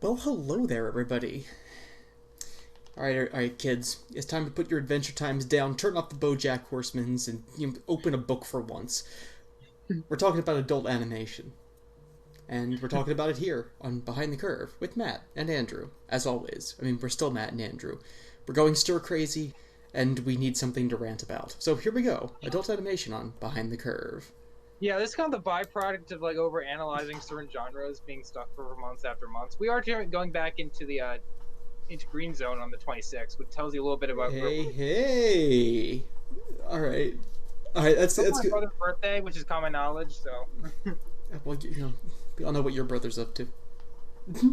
Well, hello there, everybody. All right, kids. It's time to put your Adventure Times down, turn off the BoJack Horsemans, and open a book for once. We're talking about adult animation, and we're talking about it here on Behind the Curve with Matt and Andrew, as always. I mean, we're still Matt and Andrew. We're going stir crazy, and we need something to rant about. So here we go: adult animation on Behind the Curve. Yeah, this is kind of the byproduct of like over analyzing certain genres, being stuck for months after months. We are going back into the into Green Zone on the 26th, which tells you a little bit about where Hey, hey! All right, all right. That's it's also that's my good. brother's birthday, which is common knowledge. So, Well, we all know what your brother's up to.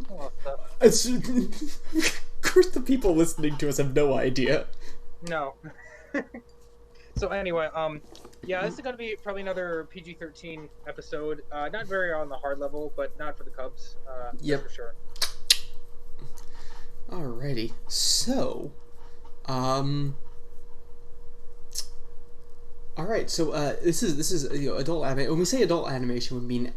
oh, stuff. It's, of course, the people listening to us have no idea. No. So anyway, yeah, this is gonna be probably another PG-13 episode. Not very on the hard level, but not for the Cubs. That's Yep. for sure. Alrighty. So, um, all right. So, this is adult anime. When we say adult animation, we mean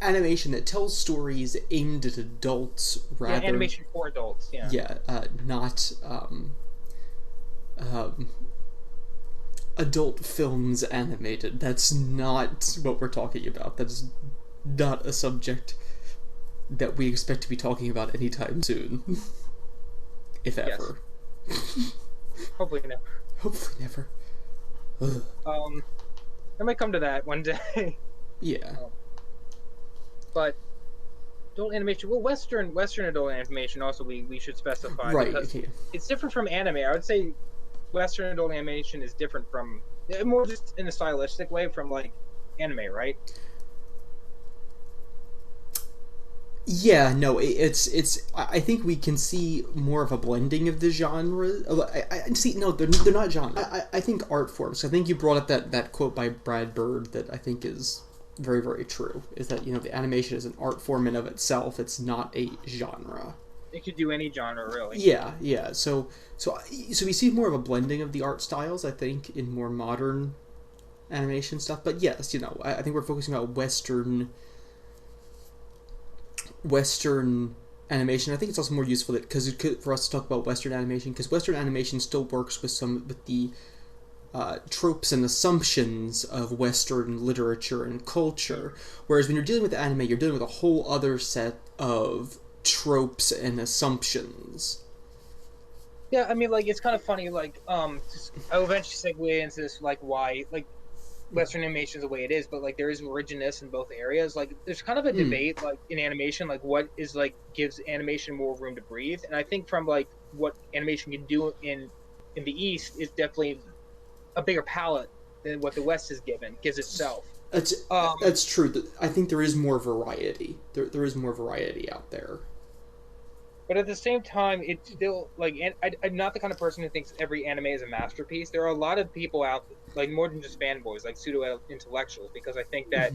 animation that tells stories aimed at adults Yeah, rather. animation for adults. Yeah. Yeah. Not um, adult films animated. That's not what we're talking about. That is not a subject that we expect to be talking about anytime soon, if Yes. ever. Hopefully, no. Hopefully never. Ugh. Um, I might come to that one day. Yeah. Um, but adult animation, well, Western adult animation also we should specify Right. because Okay. it's different from anime. I would say Western adult animation is different from more just in a stylistic way from like anime, right? Yeah. No. It's. I think we can see more of a blending of the genres. I see. No, they're not genres. I think art forms. I think you brought up that quote by Brad Bird that I think is very true. Is that the animation is an art form in of itself. It's not a genre. It could do any genre really. Yeah. So we see more of a blending of the art styles. I think in more modern animation stuff. But yes, I think we're focusing on Western animation. I think it's also more useful that because for us to talk about Western animation because Western animation still works with the tropes and assumptions of Western literature and culture. Whereas when you're dealing with anime, you're dealing with a whole other set of tropes and assumptions. Yeah, I mean, like it's kind of funny. Like, I'll eventually segue into this, like why like Western animation is the way it is, but like there is originateness in both areas. Like, there's kind of a Mm, debate, like in animation, like what is like gives animation more room to breathe. And I think from like what animation can do in the East is definitely a bigger palette than what the West has gives itself. that's Um, that's true. I think there is more variety. There is more variety out there. but at the same time, it's still like I'm not the kind of person who thinks every anime is a masterpiece. There are a lot of people out like more than just fanboys, like pseudo intellectuals, because I think that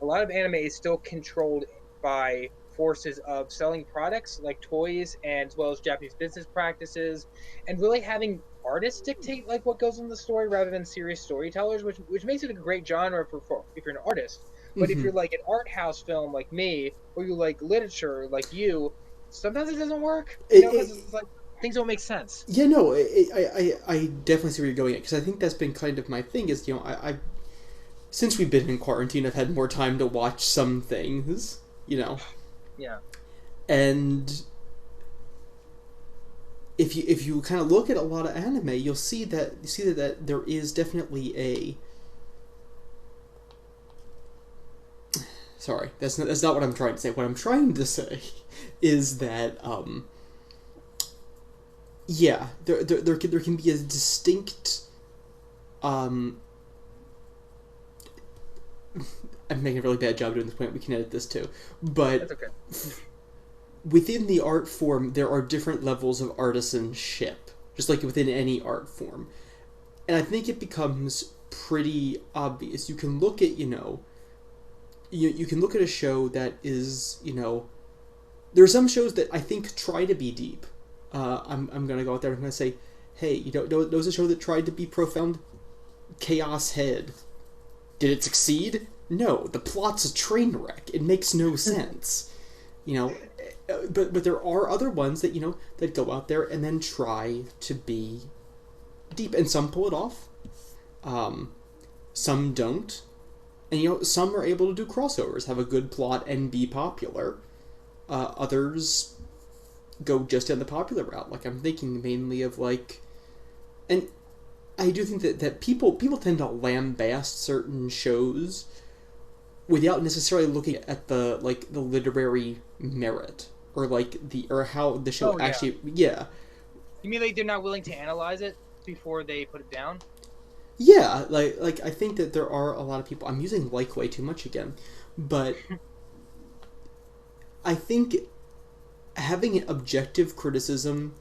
a lot of anime is still controlled by forces of selling products like toys and as well as Japanese business practices and really having artists dictate like what goes in the story rather than serious storytellers, which makes it a great genre for if you're an artist. But if Hmm. you're like an art house film like me, or you like literature like you, sometimes it doesn't work, It, because it, it's like things don't make sense. yeah, no, I definitely see where you're going at because I think that's been kind of my thing. Is I since we've been in quarantine, I've had more time to watch some things, Yeah. and if you kind of look at a lot of anime, you'll see that there is definitely a sorry, that's not what I'm trying to say. What I'm trying to say is that yeah, there can be a distinct um I'm making a really bad job doing this point. We can edit this too, but That's okay. within the art form, there are different levels of artisanship, just like within any art form. And I think it becomes pretty obvious. You can look at, you can look at a show that is, there are some shows that I think try to be deep. I'm going to go out there and I'm going to say, hey, there was a show that tried to be profound. Chaos Head. Did it succeed? No, the plot's a train wreck. It makes no sense. You know, but there are other ones that that go out there and then try to be deep, and some pull it off, some don't, and some are able to do crossovers, have a good plot, and be popular. Others go just in the popular route. Like, I'm thinking mainly of and I do think that people tend to lambast certain shows without necessarily looking at the literary merit, or how the show Oh yeah. actually. Yeah. You mean like they're not willing to analyze it before they put it down? Yeah, I think that there are a lot of people. I'm using way too much again, but I think having an objective criticism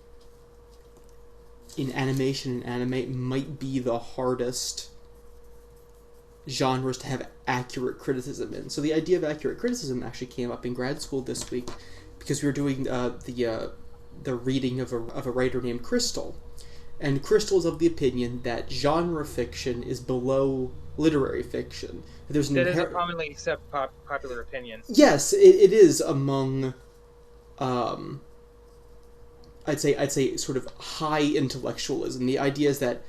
in animation and anime might be the hardest genres to have accurate criticism in. So the idea of accurate criticism actually came up in grad school this week, because we were doing the reading of a writer named Crystal. And Crystal is of the opinion that genre fiction is below literary fiction. There's That is a commonly accepted popular opinion. Yes, it is among, I'd say sort of high intellectualism. The idea is that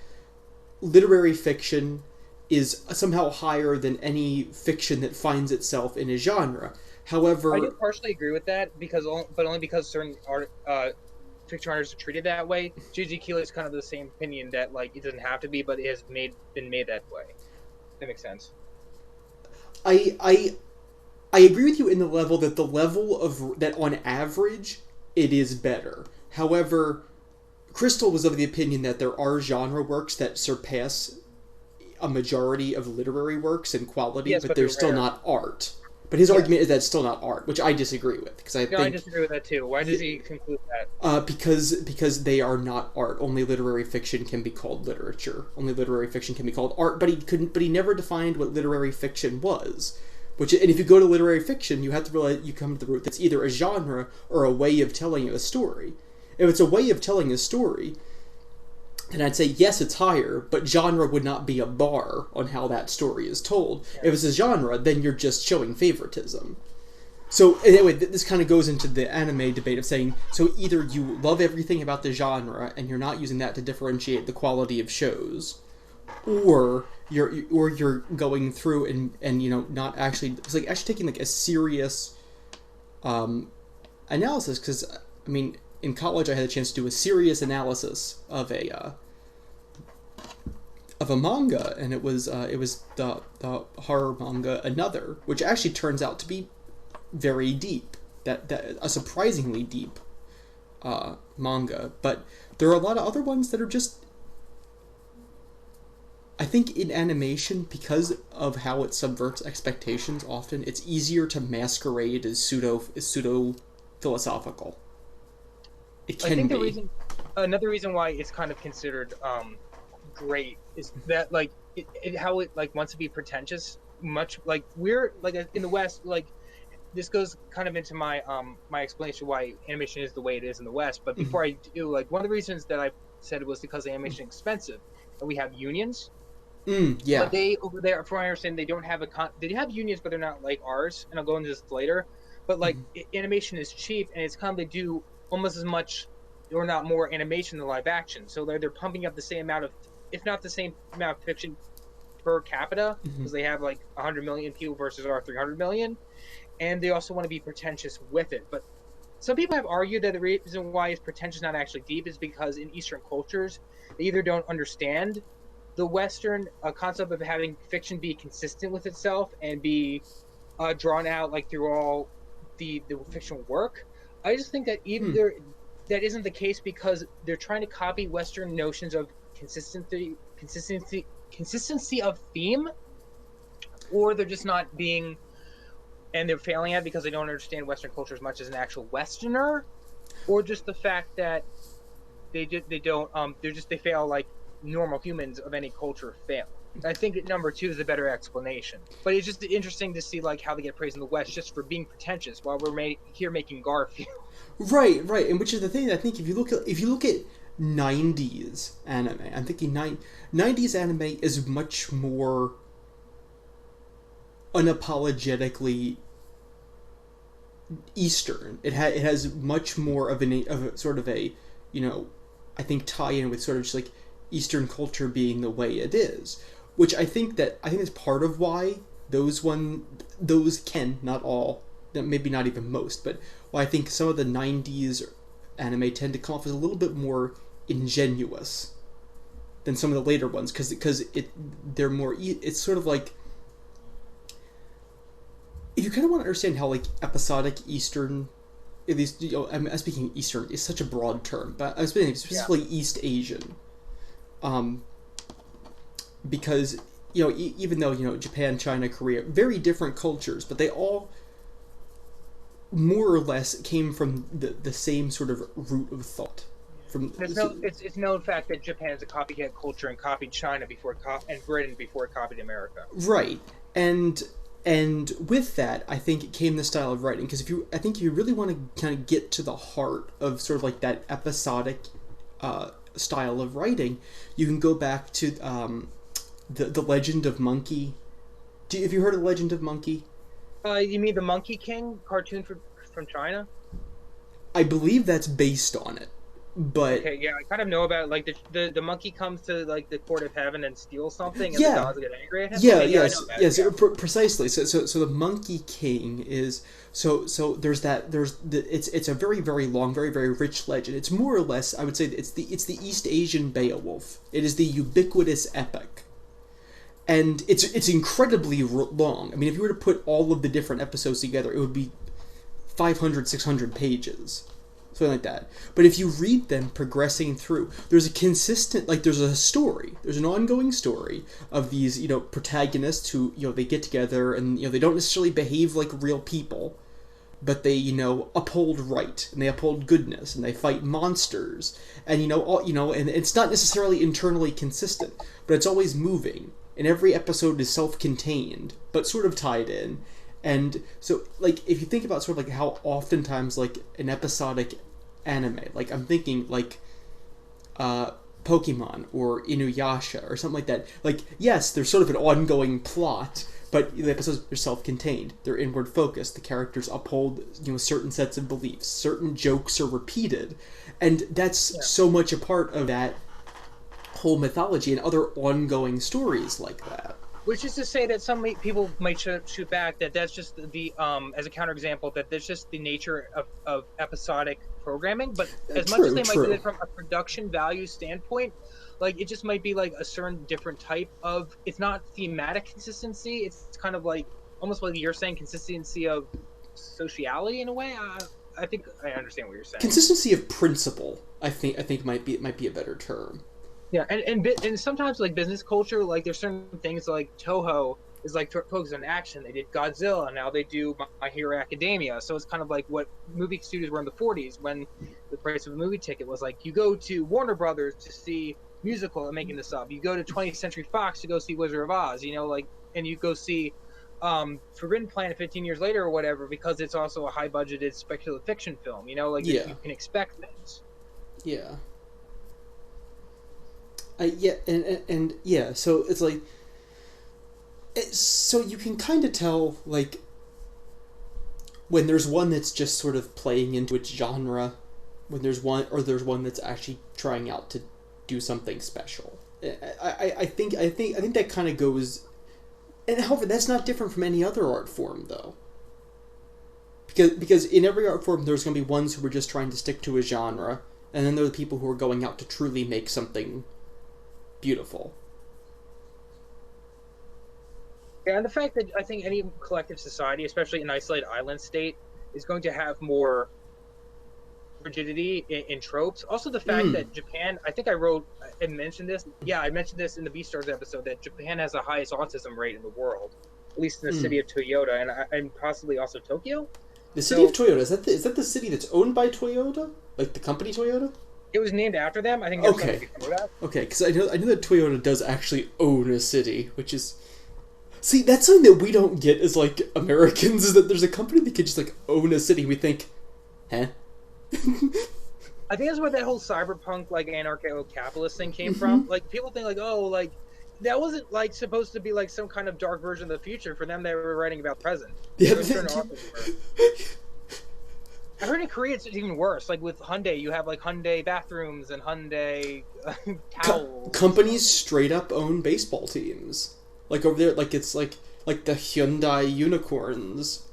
literary fiction is somehow higher than any fiction that finds itself in a genre. However, I do partially agree with that, but only because certain fiction writers are treated that way. J.G. Keeley is kind of the same opinion that it doesn't have to be, but it has been made that way. That makes sense. I agree with you in the level of that on average it is better. However, Crystal was of the opinion that there are genre works that surpass a majority of literary works in quality, yes, but they're still not art. But his argument is that it's still not art, which I disagree with, because I disagree with that too. Why does he conclude that? Because they are not art. Only literary fiction can be called literature. Only literary fiction can be called art. But he never defined what literary fiction was. And if you go to literary fiction, you have to realize you come to the root that's either a genre or a way of telling a story. If it's a way of telling a story, then I'd say yes, it's higher, but genre would not be a bar on how that story is told. Yeah. If it's a genre, then you're just showing favoritism. So anyway, this kind of goes into the anime debate of saying, so either you love everything about the genre and you're not using that to differentiate the quality of shows, or you're going through and not actually, it's like actually taking a serious analysis, because I mean, in college I had a chance to do a serious analysis of a manga, and it was the horror manga Another, which actually turns out to be very deep, that a surprisingly deep manga. But there are a lot of other ones that are just, I think in animation, because of how it subverts expectations, often it's easier to masquerade as pseudo philosophical. It can I think another reason why it's kind of considered great is that how it wants to be pretentious, much we're in the West, this goes kind of into my my explanation why animation is the way it is in the West. But before I do, one of the reasons that I said it was because animation is expensive, and we have unions. Yeah. But they over there, from what I understand, they don't have they have unions, but they're not like ours. And I'll go into this later. But animation is cheap, and it's kind of, they do almost as much or not more animation than live action. So they're pumping up the same amount of, if not the same amount of fiction per capita, because they have 100 million people versus our 300 million. And they also want to be pretentious with it. But some people have argued that the reason why it's pretentious, not actually deep, is because in Eastern cultures, they either don't understand the Western concept of having fiction be consistent with itself and be drawn out through all the fictional work. I just think that either that isn't the case because they're trying to copy Western notions of consistency of theme, or they're just not being, and they're failing at it because they don't understand Western culture as much as an actual Westerner, or just the fact that they fail like normal humans of any culture fail. I think number two is a better explanation. But it's just interesting to see how they get praised in the West just for being pretentious while we're here making Garfield. Right, and which is the thing. I think if you look at 90s anime, I'm thinking 90s anime is much more unapologetically Eastern. It has much more of a sort of a, you know, I think tie in with sort of just like Eastern culture being the way it is, which I think is part of why those can, not all, maybe not even most, but why I think some of the '90s anime tend to come off as a little bit more ingenuous than some of the later ones, because they're more, it's sort of like, if you kind of want to understand how like episodic Eastern, at least, you know, I'm speaking Eastern is such a broad term, but I'm speaking specifically East Asian, um, because you know, even though, you know, Japan, China, Korea, very different cultures, but they all more or less came from the same sort of root of thought. From It's known fact that Japan is a copycat culture and copied China and Britain before it copied America. right, and with that, I think it came the style of writing, because I think if you really want to kind of get to the heart of sort of like that episodic style of writing, you can go back to the Legend of Monkey. Have you heard of the Legend of Monkey? You mean the Monkey King cartoon from China? I believe that's based on it, but Okay, yeah, I kind of know about it. Like the monkey comes to like the court of heaven and steals something, and the yeah, gods get angry at him. yeah, Okay, yeah, I yes, know that. yes, Yeah. precisely. So the Monkey King is, so it's a very very long, very very rich legend. It's more or less, I would say, it's the East Asian Beowulf. It is the ubiquitous epic. And it's incredibly long. I mean, if you were to put all of the different episodes together, it would be 500, 600 pages, something like that. But if you read them progressing through, there's a consistent, like, there's a story, there's an ongoing story of these, you know, protagonists who, you know, they get together and, you know, they don't necessarily behave like real people, but they, you know, uphold right, and they uphold goodness, and they fight monsters, and, you know, and it's not necessarily internally consistent, but it's always moving. And every episode is self-contained, but sort of tied in. And so, like, if you think about sort of like how oftentimes, like, an episodic anime, like, I'm thinking, like, Pokemon or Inuyasha or something like that. Like, yes, there's sort of an ongoing plot, but the episodes are self-contained. They're inward focused. The characters uphold, you know, certain sets of beliefs. Certain jokes are repeated. And that's so much a part of that whole mythology and other ongoing stories like that. Which is to say that some people might shoot back that that's just the as a counterexample, that that's just the nature of episodic programming. But as much as they might do it from a production value standpoint, like, it just might be like a certain different type of, it's not thematic consistency. It's kind of like almost like you're saying, consistency of sociality in a way. I think I understand what you're saying. Consistency of principle, I think might be a better term. Yeah, and sometimes, like, business culture, like, there's certain things like Toho is like focused on action. They did Godzilla, now they do My Hero Academia. So it's kind of like what movie studios were in the '40s, when the price of a movie ticket was like, you go to Warner Brothers to see musical, I'm making this up. You go to 20th Century Fox to go see Wizard of Oz, you know, like, and you go see Forbidden Planet 15 years later or whatever, because it's also a high budgeted speculative fiction film, you know, like, you can expect things. Yeah. Yeah, and yeah, so it's like, so you can kind of tell, like, when there's one that's just sort of playing into its genre, when there's one that's actually trying out to do something special. I think that kind of goes, and however, that's not different from any other art form, though. Because in every art form, there's going to be ones who are just trying to stick to a genre, and then there are the people who are going out to truly make something beautiful. Yeah, and the fact that I think any collective society, especially an isolated island state, is going to have more rigidity in tropes. Also, the fact that Japan, I think I wrote and mentioned this. Yeah, I mentioned this in the Beastars episode, that Japan has the highest autism rate in the world, at least in the city of Toyota, and possibly also Tokyo. The city of Toyota, is that the city that's owned by Toyota, like the company Toyota? It was named after them. I think there was something before that. Okay, because I know that Toyota does actually own a city, which is, see, that's something that we don't get as, like, Americans, is that there's a company that could just, like, own a city. We think, huh? I think that's where that whole cyberpunk, like, anarcho-capitalist thing came from. Like, people think, like, oh, like, that wasn't, like, supposed to be, like, some kind of dark version of the future. For them, they were writing about present. Yeah, I heard in Korea it's even worse. Like with Hyundai, you have like Hyundai bathrooms and Hyundai towels and stuff. Companies straight up own baseball teams. Like over there, like it's like the Hyundai Unicorns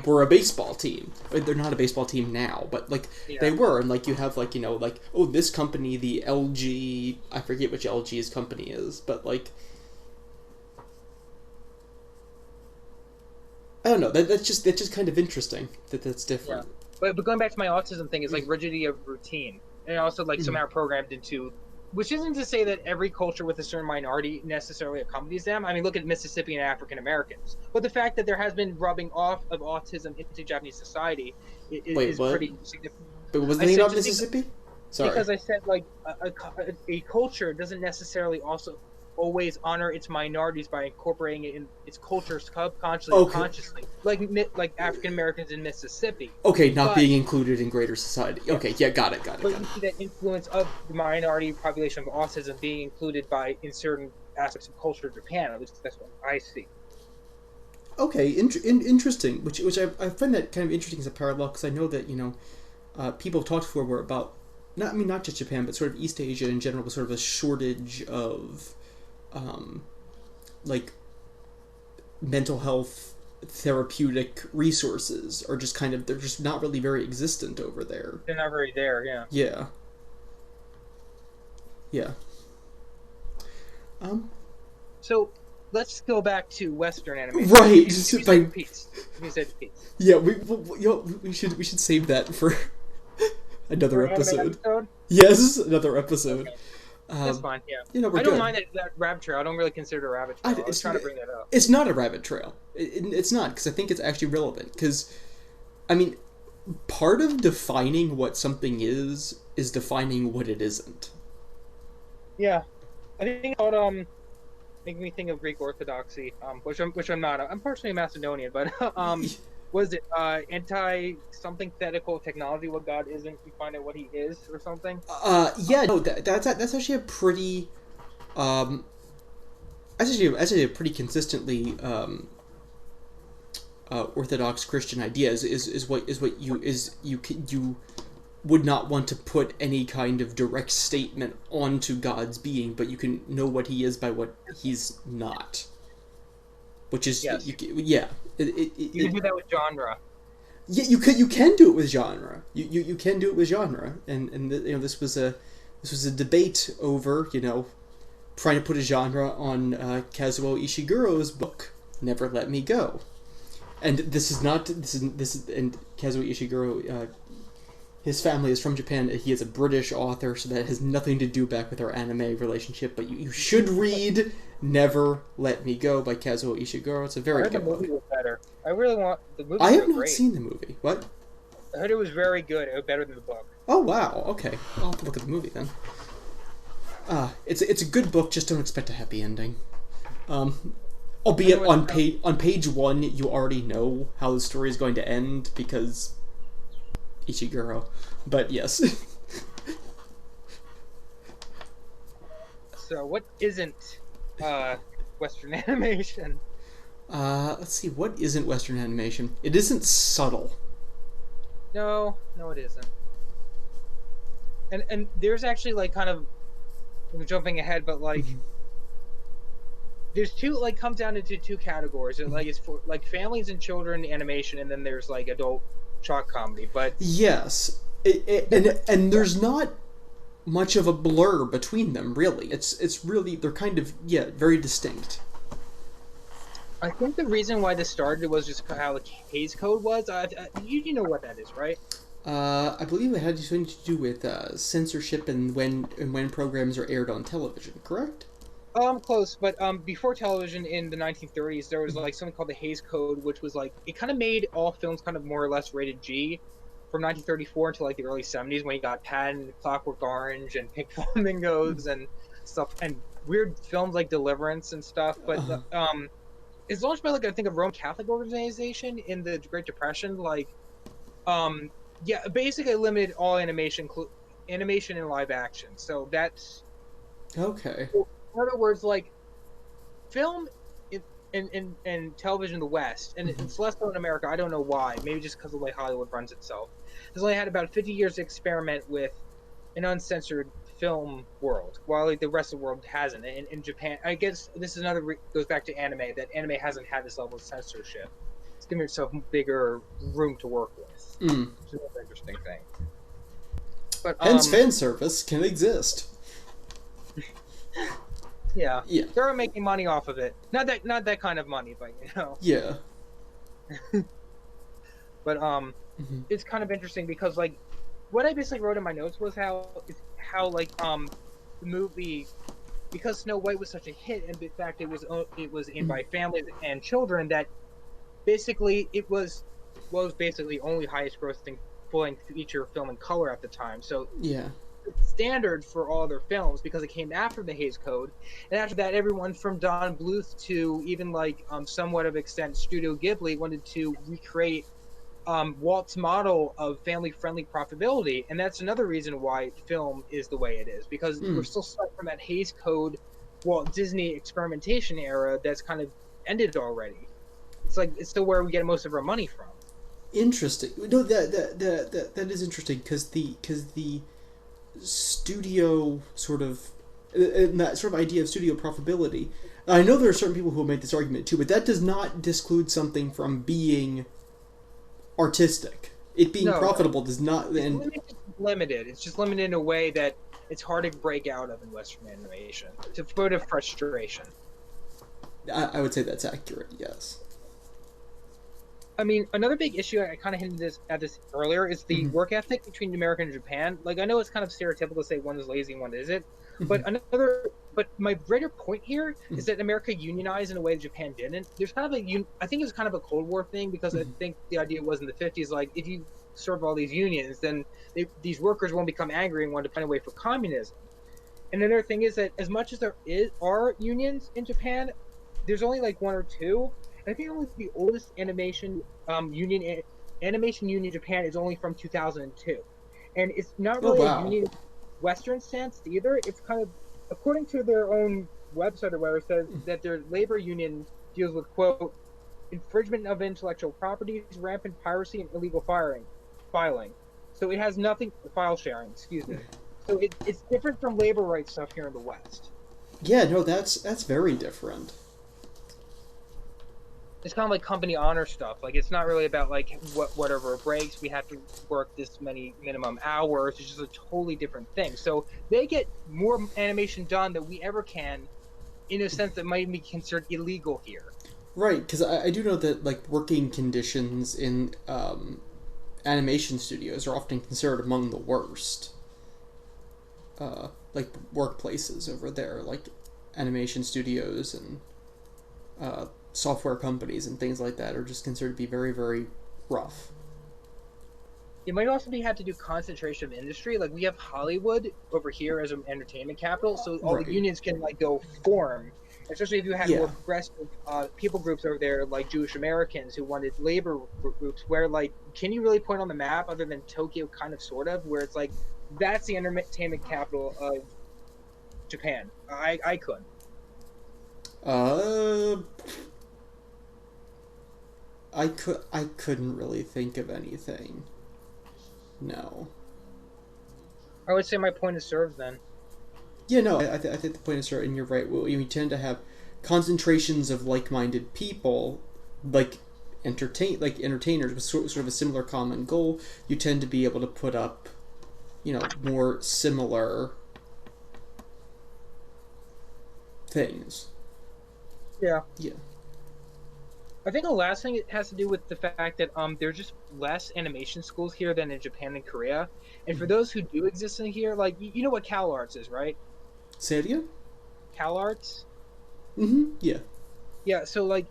were a baseball team. They're not a baseball team now, but like they Yeah. were. And like you have like like, oh, this company, the LG, I forget which LG's company is, but like I don't know. That's just kind of interesting that's Yeah. different. But going back to my autism thing is like rigidity of routine, and also like Mhm. somehow programmed into, which isn't to say that every culture with a certain minority necessarily accompanies them. I mean, look at Mississippi and African Americans, but the fact that there has been rubbing off of autism into Japanese society Wait, is what? pretty significant. But what was the I thing said about just Mississippi? Sorry. because I said like a culture doesn't necessarily also always honor its minorities by incorporating it in its culture subconsciously or Okay. consciously, like African Americans in Mississippi. Okay, not But being included in greater society. yeah, Okay, yeah, got it, got it, but got you it. see that influence of the minority population of autism being included by in certain aspects of culture of Japan. At least that's what I see. Okay, interesting. Which I find that kind of interesting as a parallel because I know that people have talked before were about not I mean not just Japan but sort of East Asia in general was sort of a shortage of um, like mental health therapeutic resources or just kind of they're just not really very existent over there. They're not very there. Yeah. Yeah, yeah. Um, So let's go back to Western animation. right. Give me Like, said piece. Give me said piece. yeah, we should save that for For another an anime episode. episode. Yes, another episode. Okay, that's Um, fine. Yeah, we're I don't good. mind that rabbit trail. I don't really consider it a rabbit trail. I was trying to bring that up. It's not a rabbit trail. It's not because I think it's actually relevant. Because I mean, part of defining what something is defining what it isn't. Yeah, I think it make me think of Greek Orthodoxy, which I'm not. I'm partially Macedonian, but was it anti something thetical technology? What God isn't, we find out what He is, or something. Yeah, no, that's actually a pretty um, that's actually a pretty consistently Orthodox Christian idea is what you would not want to put any kind of direct statement onto God's being, but you can know what He is by what He's not, which is Yes, yeah you can do that with genre. yeah you can do it with genre you can do it with genre and this was a debate over trying to put a genre on Kazuo Ishiguro's book Never Let Me Go. And this is and Kazuo Ishiguro, his family is from Japan. He is a British author, so that has nothing to do back with our anime relationship. But you should read "Never Let Me Go" by Kazuo Ishiguro. It's a I very heard the good movie book. was better. I really want the I movie's have so not great. seen the movie. What? I heard it was very good. It was better than the book. Oh wow. Okay, I'll have to look at the movie then. It's a good book. Just don't expect a happy ending. Um, albeit on page one, you already know how the story is going to end because Ichiguro. But yes. So what isn't Western animation? Let's see, what isn't Western animation? It isn't subtle. No, no, it isn't. And there's actually like kind of, I'm jumping ahead, but like there's two, like, comes down into two categories. Like it's for like families and children animation, and then there's like adult shock comedy. But Yes. And there's not much of a blur between them, really. It's really, they're kind of, yeah, very distinct. I think the reason why this started was just how the Hays Code was. You know what that is, right? I believe it had something to do with censorship and when programs are aired on television, correct? Close, but before television in the 1930s, there was like something called the Hays Code, which was like it kind of made all films kind of more or less rated G from 1934 until like the early 70s when you got Patton, Clockwork Orange, and Pink Flamingos and stuff, and weird films like Deliverance and stuff. But Uh, it's launched by like I think a Roman Catholic organization in the Great Depression. Like, um, yeah, basically limited all animation and live action. So that's okay. in other words, like film and television in the West, and it's less so in America. I don't know why. Maybe just because of the way Hollywood runs itself. has only had about 50 years to experiment with an uncensored film world, while like the rest of the world hasn't. And in Japan, I guess this is goes back to anime, that anime hasn't had this level of censorship. It's giving itself bigger room to work with, Mm. which is another interesting thing. But Hence, fan service can exist. yeah, Yeah. they're making money off of it. Not that kind of money, but you know. Yeah. But Mm-hmm. it's kind of interesting because like what I basically wrote in my notes was how like the movie, because Snow White was such a hit, and in fact it was in by families and children, that basically it was basically only highest grossing full length feature film in color at the time. So Yeah. standard for all their films because it came after the Hays Code, and after that, everyone from Don Bluth to even like somewhat of extent Studio Ghibli wanted to recreate Walt's model of family-friendly profitability, and that's another reason why film is the way it is, because we're Mm. still stuck from that Hays Code Walt Disney experimentation era that's kind of ended already. It's like it's still where we get most of our money from. Interesting. No, that is interesting because the studio sort of and that sort of idea of studio profitability. I know there are certain people who will make this argument too, but that does not disclude something from being artistic. It being No, no, profitable does not. And it's limited. It's just limited in a way that it's hard to break out of in Western animation. It's a bit of frustration. I would say that's accurate. Yes. I mean, another big issue I kind of hinted at this earlier is the Mm-hmm. work ethic between America and Japan. Like, I know it's kind of stereotypical to say one is lazy and one isn't, Mm-hmm. but my greater point here Mm-hmm. is that America unionized in a way that Japan didn't. There's kind of I think it was kind of a Cold War thing because I Mm-hmm. think the idea was in the 50s, like if you serve all these unions, then these workers won't become angry and want to find a way for communism. And another thing is that as much as are unions in Japan, there's only like one or two. I think only the oldest animation union in Japan is only from 2002, and it's not Oh really a wow. union Western sense either. It's kind of according to their own website or where it says that their labor union deals with quote infringement of intellectual properties, rampant piracy, and illegal filing. So it has nothing file sharing. Excuse me. So it's different from labor rights stuff here in the West. Yeah. No, that's very different. It's kind of like company honor stuff. Like it's not really about like whatever breaks we have to work this many minimum hours. It's just a totally different thing. So they get more animation done than we ever can, in a sense that might be considered illegal here. Right, because I do know that like working conditions in animation studios are often considered among the worst. Like workplaces over there, like animation studios and software companies and things like that are just considered to be very, very rough. It might also have to do concentration of industry. Like we have Hollywood over here as an entertainment capital, so all the Right. unions can like go form. Especially if you had more Yeah. progressive people groups over there, like Jewish Americans who wanted labor groups, where like, can you really point on the map other than Tokyo, kind of, sort of, where it's like that's the entertainment capital of Japan. I couldn't. Uh, I couldn't really think of anything. No. I would say my point is served then. Yeah, no, I think the point is right, and you're right. We tend to have concentrations of like-minded people, like entertainers with sort of a similar common goal. You tend to be able to put up, more similar things. Yeah. Yeah. I think the last thing it has to do with the fact that there's just less animation schools here than in Japan and Korea. And for Mm-hmm. those who do exist in here, like you know what Cal Arts is, right? Say it again. Cal Arts. Mm-hmm. Yeah. Yeah, so like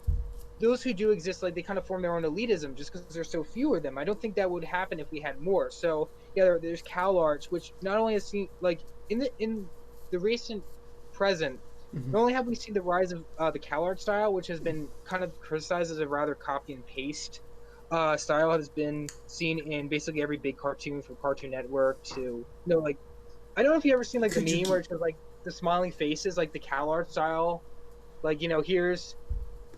those who do exist, like they kind of form their own elitism just because there's so few of them. I don't think that would happen if we had more. So yeah, there's Cal Arts, which not only has seen like in the recent present, Mm-hmm. not only have we seen the rise of the Cal Art style, which has been kind of criticized as a rather copy and paste style, has been seen in basically every big cartoon from Cartoon Network to like I don't know if you ever seen like the Could you meme where it's just like the smiling faces, like the Cal Art style. Like here's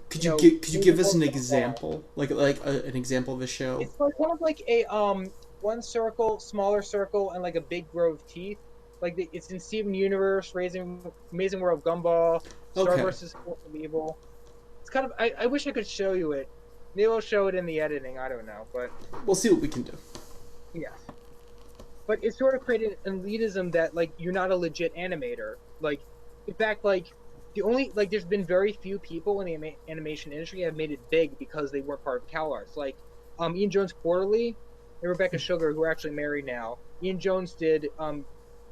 could you give us an example, like an example of a show? it's like kind of like a one circle, smaller circle, and like a big row of teeth. Like it's in Steven Universe, Raising Amazing World Gumball, Star Okay, versus Force of Evil. It's kind of I wish I could show you it. Maybe I'll show it in the editing. I don't know, but we'll see what we can do. yes. But it sort of created an elitism that like you're not a legit animator. Like, in fact, like the only like there's been very few people in the animation industry have made it big because they weren't part of CalArts. Like, Ian Jones Quarterly and Rebecca Sugar, who are actually married now. Ian Jones did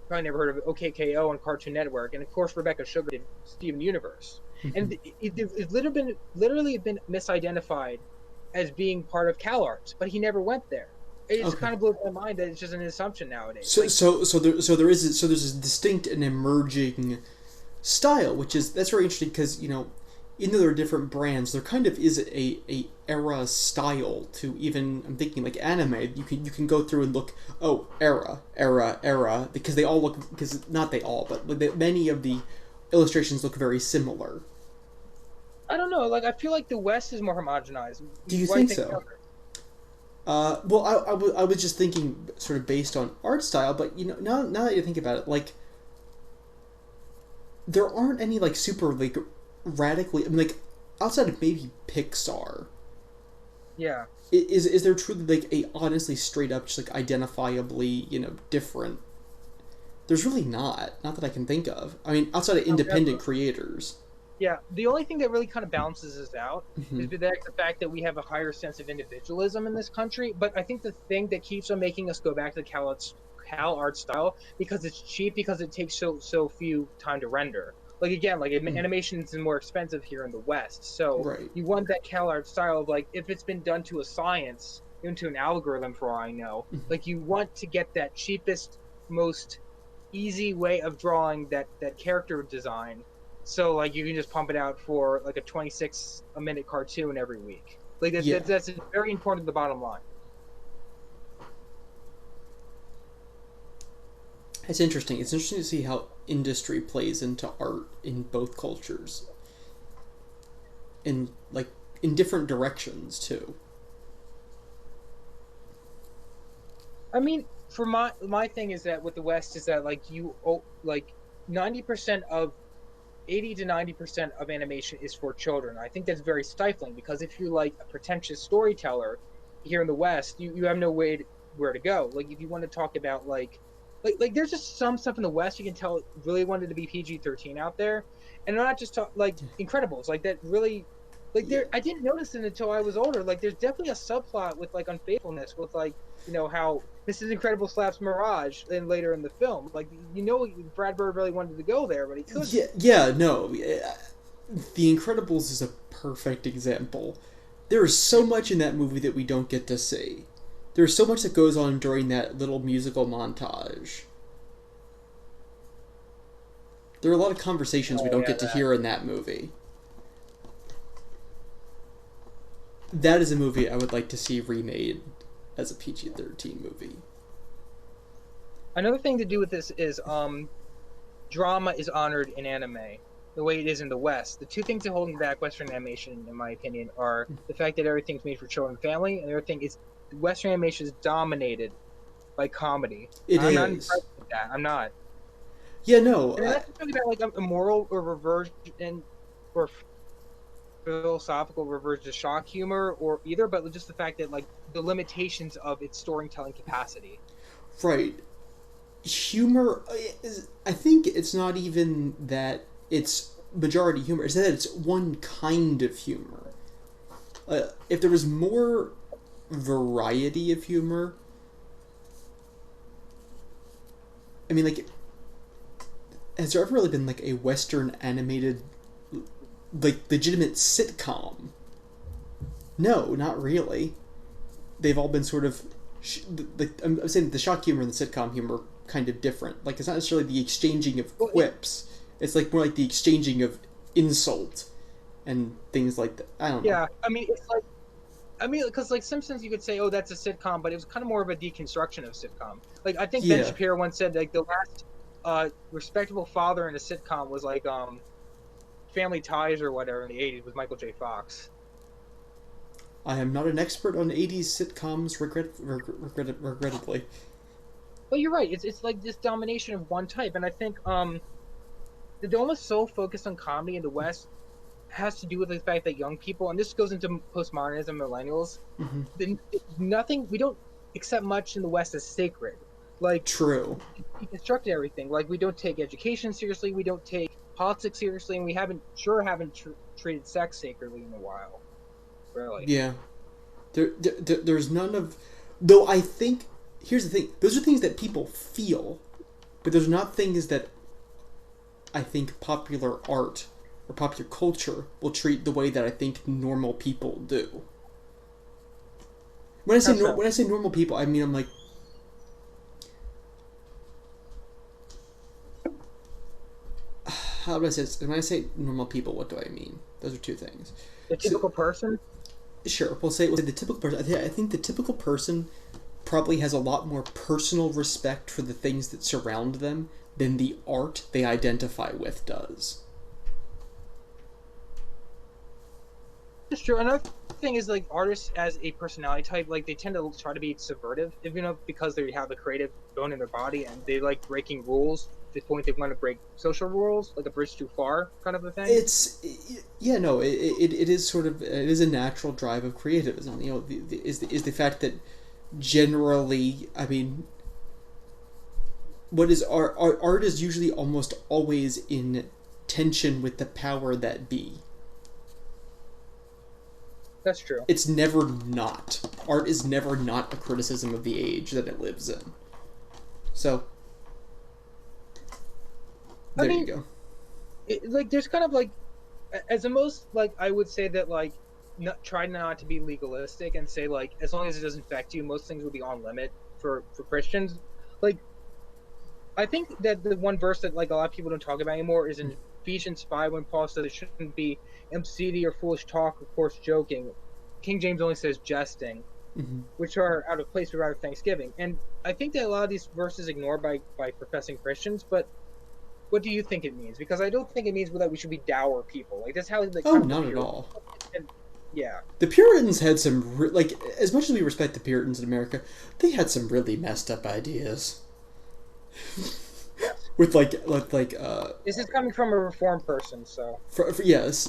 probably never heard of it, OKKO on Cartoon Network, and of course Rebecca Sugar did Steven Universe, and it's literally been misidentified as being part of CalArts, but he never went there. It just Okay. kind of blows my mind that it's just an assumption nowadays. So Like, there's a distinct and emerging style, which is that's very interesting because even though there are different brands, there kind of is a era style to even I'm thinking like anime. You can go through and look era because they all look because not they all but many of the illustrations look very similar. I don't know. Like, I feel like the West is more homogenized. Do you What do you think think? so? Well, I was just thinking sort of based on art style, but now that you think about it, like there aren't any like super like radically. I mean, like outside of maybe Pixar, Yeah. is there truly like a honestly straight up just like identifiably different? There's really not that I can think of. I mean, outside of independent However, creators. yeah, the only thing that really kind of balances us out Hmm. is the fact that we have a higher sense of individualism in this country. But I think the thing that keeps on making us go back to the Cal art style because it's cheap because it takes so few time to render. Like again, like animation is more expensive here in the West, so Right. you want that Cal art style of like if it's been done to a science, even to an algorithm for all I know, like you want to get that cheapest, most easy way of drawing that character design so like you can just pump it out for like a 26 a minute cartoon every week. Like Yeah. that's very important to the bottom line. It's interesting. It's interesting to see how industry plays into art in both cultures, in like in different directions too. I mean, for my thing is that with the West is that like you like 90% of 80 to 90% of animation is for children. I think that's very stifling because if you're like a pretentious storyteller here in the West, you have no way where to go. Like if you want to talk about like there's just some stuff in the West you can tell really wanted to be PG-13 out there, and I'm not just talk like Incredibles like that really like Yeah. there I didn't notice it until I was older. Like there's definitely a subplot with like unfaithfulness with like how Mrs. Incredible slaps Mirage and later in the film. Like Brad Bird really wanted to go there, but he couldn't. Yeah, no. The Incredibles is a perfect example. There is so much in that movie that we don't get to see. There's so much that goes on during that little musical montage. There are a lot of conversations we Oh don't yeah, get to that. hear in that movie. That is a movie I would like to see remade as a PG-13 movie. Another thing to do with this is drama is honored in anime the way it is in the West. The two things that are holding back Western animation, in my opinion, are the fact that everything's made for children and family, and the other thing is Western animation is dominated by comedy. It I'm not is. impressed with that. I'm not. Yeah, no. And I'm not talking about like a moral or reversion or philosophical reversion to shock humor or either, but just the fact that like the limitations of its storytelling capacity. Right. Humor is, I think it's not even that it's majority humor, it's that it's one kind of humor. If there was more variety of humor, I mean, like, has there ever really been like a Western animated, like, legitimate sitcom? No, not really. They've all been sort of. I'm saying the shock humor and the sitcom humor are kind of different. Like, it's not necessarily the exchanging of Well, quips, it's like more like the exchanging of insult and things like that. I don't know. yeah, I mean, it's like because like Simpsons, you could say, "Oh, that's a sitcom," but it was kind of more of a deconstruction of sitcom. Like I think Ben Yeah. Shapiro once said, like the last respectable father in a sitcom was like Family Ties or whatever in the '80s with Michael J. Fox. I am not an expert on 80s sitcoms, regrettably. But you're right. It's like this domination of one type, and I think the almost so focused on comedy in the West has to do with the fact that young people, and this goes into postmodernism, millennials, Mm-hmm. the, nothing we don't accept much in the West as sacred. Like True. we constructed everything. Like we don't take education seriously, we don't take politics seriously, and we haven't treated sex sacredly in a while. Really, Yeah. There's none of. Though I think. Here's the thing. Those are things that people feel. But those are not things that I think popular art or popular culture will treat the way that I think normal people do. so? When I say normal people, I mean I'm like how do I say this? When I say normal people, what do I mean? Those are two things. The So typical person. sure, we'll say the typical person. I think the typical person probably has a lot more personal respect for the things that surround them than the art they identify with does. It's true. Another thing is like artists as a personality type, like they tend to try to be subvertive, if you know, because they have the creative bone in their body and they like breaking rules to the point they want to break social rules, like a bridge too far kind of a thing. It's yeah, no, it is sort of it is a natural drive of creativism. You know, is the fact that generally, I mean, what is art is usually almost always in tension with the power that be. That's true. It's never not. Art is never not a criticism of the age that it lives in. So I there you mean, go. like there's kind of like as the most like I would say that like try not to be legalistic and say like as long as it doesn't affect you, most things will be on limit for Christians. Like I think that the one verse that like a lot of people don't talk about anymore is in Ephesians 5 when Paul said it shouldn't be empty or foolish talk, of course, joking. King James only says jesting, Mm-hmm. which are out of place for rather Thanksgiving. And I think that a lot of these verses ignored by professing Christians, but what do you think it means? Because I don't think it means that we should be dour people. Like that's how the Oh, kind of the not at Puritans. all. And yeah, The Puritans had some like as much as we respect the Puritans in America, they had some really messed up ideas. yes. With This is coming from a reformed person, so yes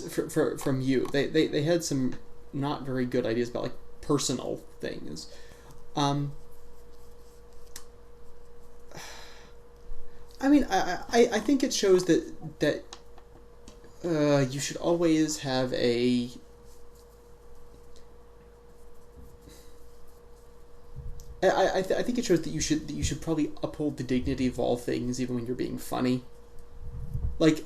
from you they had some not very good ideas about like personal things. Um, I mean I think it shows that you should always have a I think it shows that you should probably uphold the dignity of all things even when you're being funny. Like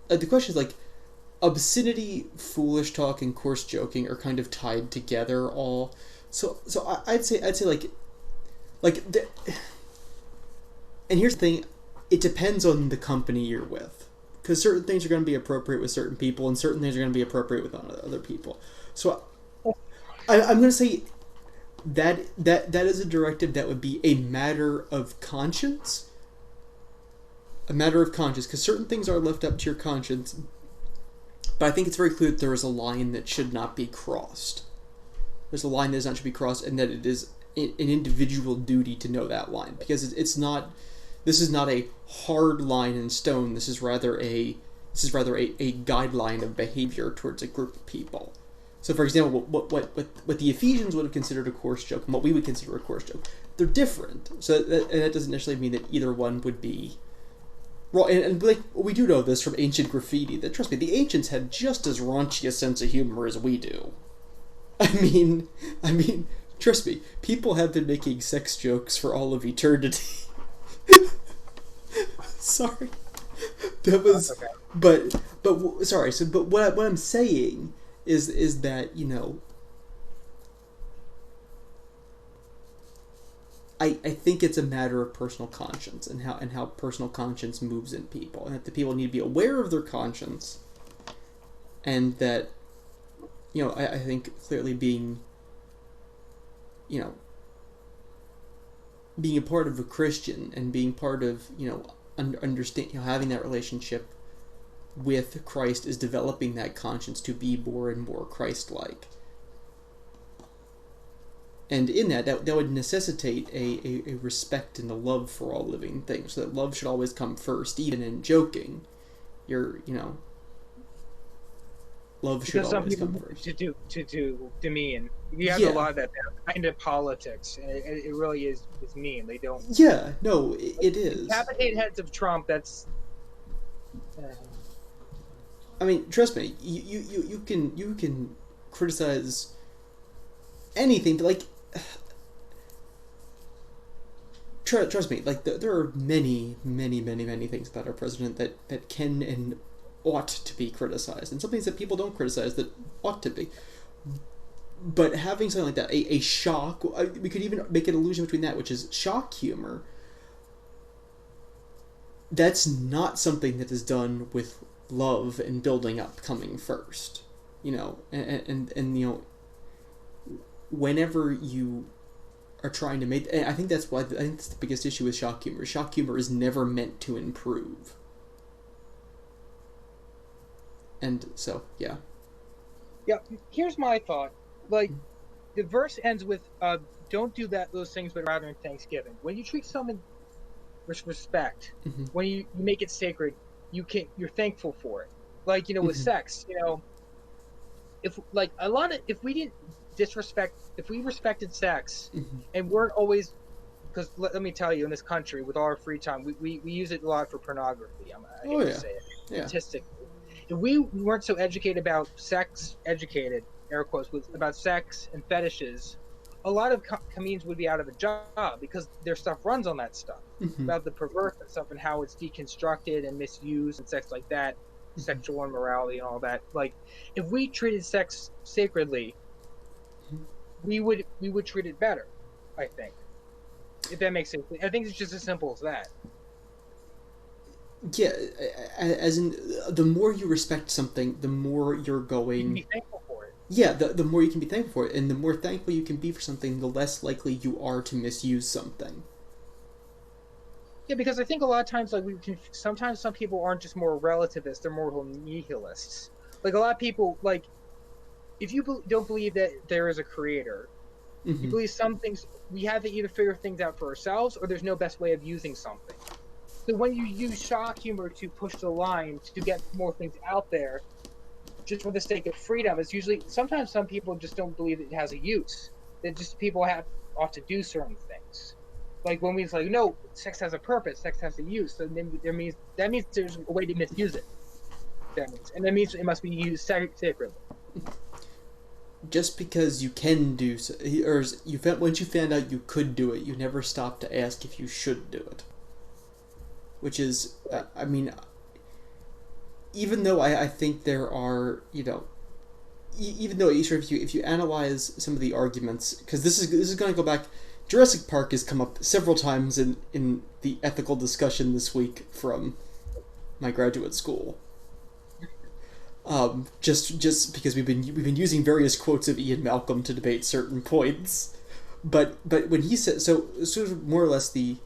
the question is like obscenity, foolish talk, and coarse joking are kind of tied together all. So I'd say like the, and here's the thing, it depends on the company you're with because certain things are going to be appropriate with certain people and certain things are going to be appropriate with other people. So I'm going to say that is a directive that would be a matter of conscience. A matter of conscience, because certain things are left up to your conscience, but I think it's very clear that there is a line that should not be crossed. There's a line that should be crossed, and that it is an individual duty to know that line, because it's not. This is not a hard line in stone. This is rather a guideline of behavior towards a group of people. So, for example, what the Ephesians would have considered a coarse joke and what we would consider a coarse joke, they're different. So that doesn't necessarily mean that either one would be. Well, and like we do know this from ancient graffiti. That trust me, the ancients had just as raunchy a sense of humor as we do. I mean, trust me, people have been making sex jokes for all of eternity. Sorry, that was, okay. but sorry. So, but what I'm saying is that I think it's a matter of personal conscience and how personal conscience moves in people, and that the people need to be aware of their conscience, and that I think clearly being being a part of a Christian and being part of understand having that relationship with Christ is developing that conscience to be more and more Christ-like. And in that would necessitate a respect and a love for all living things. So that love should always come first, even in joking. Love should Because some always people come first. to demean. You have a Yeah. lot of that kind of politics, and it really is mean. They don't. Yeah, no, it is. Decapitate heads of Trump. That's. I mean, trust me, you can criticize anything, but like, trust me, like there are many things about our president that can and ought to be criticized, and some things that people don't criticize that ought to be. But having something like that, a shock, we could even make an illusion between that, which is shock humor. That's not something that is done with love and building up coming first, and whenever you are trying to make, and I think that's the biggest issue with shock humor. Shock humor is never meant to improve, and so yeah. Yeah, here's my thought. Like, the verse ends with, "Don't do those things, but rather in thanksgiving." When you treat someone with respect, Mm-hmm. when you make it sacred, you're thankful for it. Like, with Mm-hmm. sex, if we didn't if we respected sex, Mm-hmm. and weren't always, because let me tell you, in this country, with all our free time, we use it a lot for pornography. I Oh hate to yeah, say it, yeah. statistically. If we weren't so educated about sex, educated, air quotes, about sex and fetishes, a lot of comedians would be out of a job because their stuff runs on that stuff, Mm-hmm. about the perverse and stuff and how it's deconstructed and misused and sex like that, Mm-hmm. sexual immorality and all that. Like, if we treated sex sacredly, we would treat it better, I think. If that makes sense. I think it's just as simple as that. Yeah, as in, the more you respect something, the more you're You can going. be thankful for it. Yeah, the more you can be thankful for it, and the more thankful you can be for something, the less likely you are to misuse something. Yeah, because I think a lot of times, like, sometimes some people aren't just more relativists; they're more nihilists. Like, a lot of people, like, if you don't believe that there is a creator, you Mm-hmm. believe some things, we have to either figure things out for ourselves, or there's no best way of using something. So when you use shock humor to push the line to get more things out there, just for the sake of freedom, it's usually, sometimes some people just don't believe it has a use. That just people ought to do certain things. Like, when we say, no, sex has a purpose, sex has a use, so then that means there's a way to misuse it. And that means it must be used sacredly. Just because you can do so, or once you found out you could do it, you never stopped to ask if you should do it. Which is, I mean, even though I think there are, even though if you analyze some of the arguments, because this is going to go back. Jurassic Park has come up several times in the ethical discussion this week from my graduate school. Just because we've been using various quotes of Ian Malcolm to debate certain points, but when he said, so sort of more or less the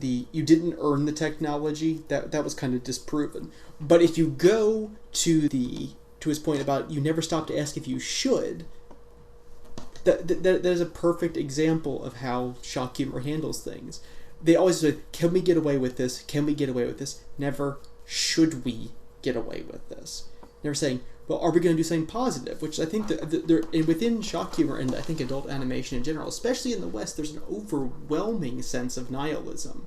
you didn't earn the technology, that was kind of disproven. But if you go to his point about you never stop to ask if you should, that is a perfect example of how shock humor handles things. They always say, "Can we get away with this? Can we get away with this?" Never, "Should we get away with this?" Never saying, "Well, are we going to do something positive?" Which I think within shock humor and I think adult animation in general, especially in the West, there's an overwhelming sense of nihilism.